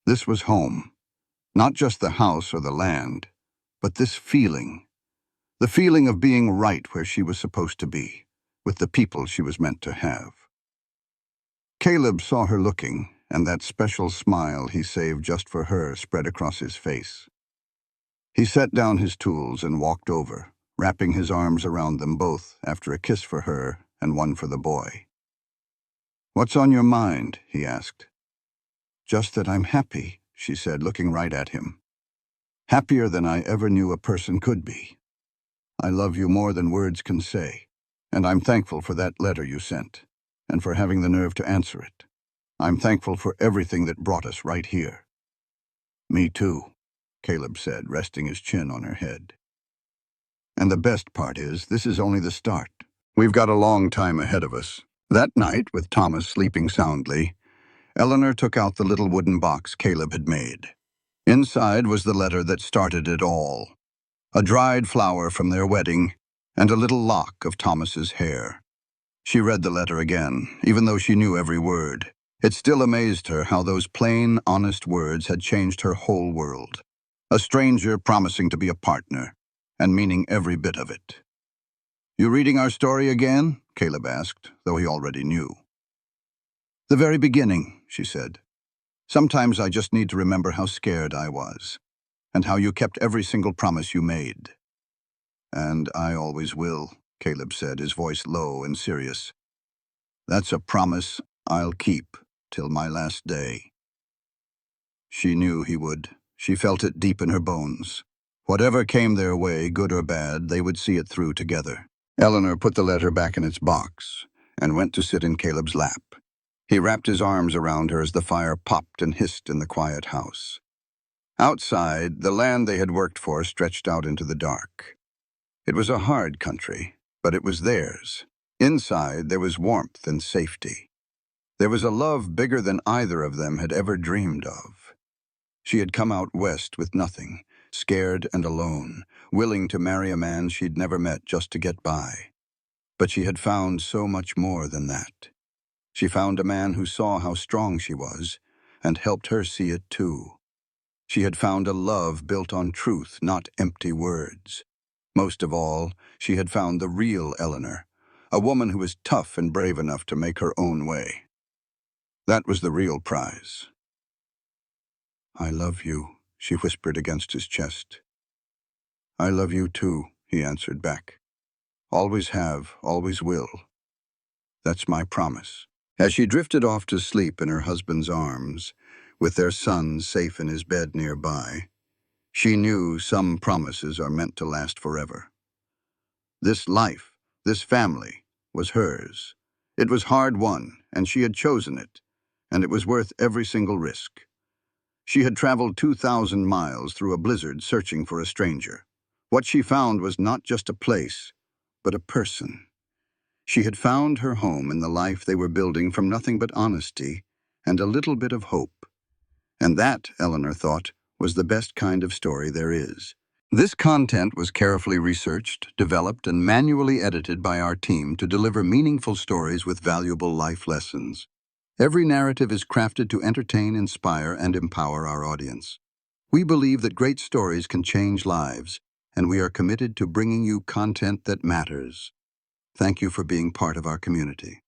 [SPEAKER 1] This was home. Not just the house or the land, but this feeling. The feeling of being right where she was supposed to be, with the people she was meant to have. Caleb saw her looking, and that special smile he saved just for her spread across his face. He set down his tools and walked over, wrapping his arms around them both after a kiss for her and one for the boy. "What's on your mind?" he asked. "Just that I'm happy," she said, looking right at him. "Happier than I ever knew a person could be. I love you more than words can say, and I'm thankful for that letter you sent, and for having the nerve to answer it. I'm thankful for everything that brought us right here." "Me too," Caleb said, resting his chin on her head. "And the best part is, this is only the start. We've got a long time ahead of us." That night, with Thomas sleeping soundly, Eleanor took out the little wooden box Caleb had made. Inside was the letter that started it all. A dried flower from their wedding, and a little lock of Thomas's hair. She read the letter again, even though she knew every word. It still amazed her how those plain, honest words had changed her whole world. A stranger promising to be a partner, and meaning every bit of it. "You reading our story again?" Caleb asked, though he already knew. "The very beginning," she said. "Sometimes I just need to remember how scared I was, and how you kept every single promise you made." "And I always will," Caleb said, his voice low and serious. "That's a promise I'll keep till my last day." She knew he would. She felt it deep in her bones. Whatever came their way, good or bad, they would see it through together. Eleanor put the letter back in its box and went to sit in Caleb's lap. He wrapped his arms around her as the fire popped and hissed in the quiet house. Outside, the land they had worked for stretched out into the dark. It was a hard country, but it was theirs. Inside, there was warmth and safety. There was a love bigger than either of them had ever dreamed of. She had come out west with nothing, scared and alone, willing to marry a man she'd never met just to get by. But she had found so much more than that. She found a man who saw how strong she was, and helped her see it too. She had found a love built on truth, not empty words. Most of all, she had found the real Eleanor, a woman who was tough and brave enough to make her own way. That was the real prize. "I love you," she whispered against his chest. "I love you too," he answered back. "Always have, always will. That's my promise." As she drifted off to sleep in her husband's arms, with their son safe in his bed nearby, she knew some promises are meant to last forever. This life, this family, was hers. It was hard-won, and she had chosen it, and it was worth every single risk. She had traveled 2,000 miles through a blizzard searching for a stranger. What she found was not just a place, but a person. She had found her home in the life they were building from nothing but honesty and a little bit of hope. And that, Eleanor thought, was the best kind of story there is. This content was carefully researched, developed, and manually edited by our team to deliver meaningful stories with valuable life lessons. Every narrative is crafted to entertain, inspire, and empower our audience. We believe that great stories can change lives, and we are committed to bringing you content that matters. Thank you for being part of our community.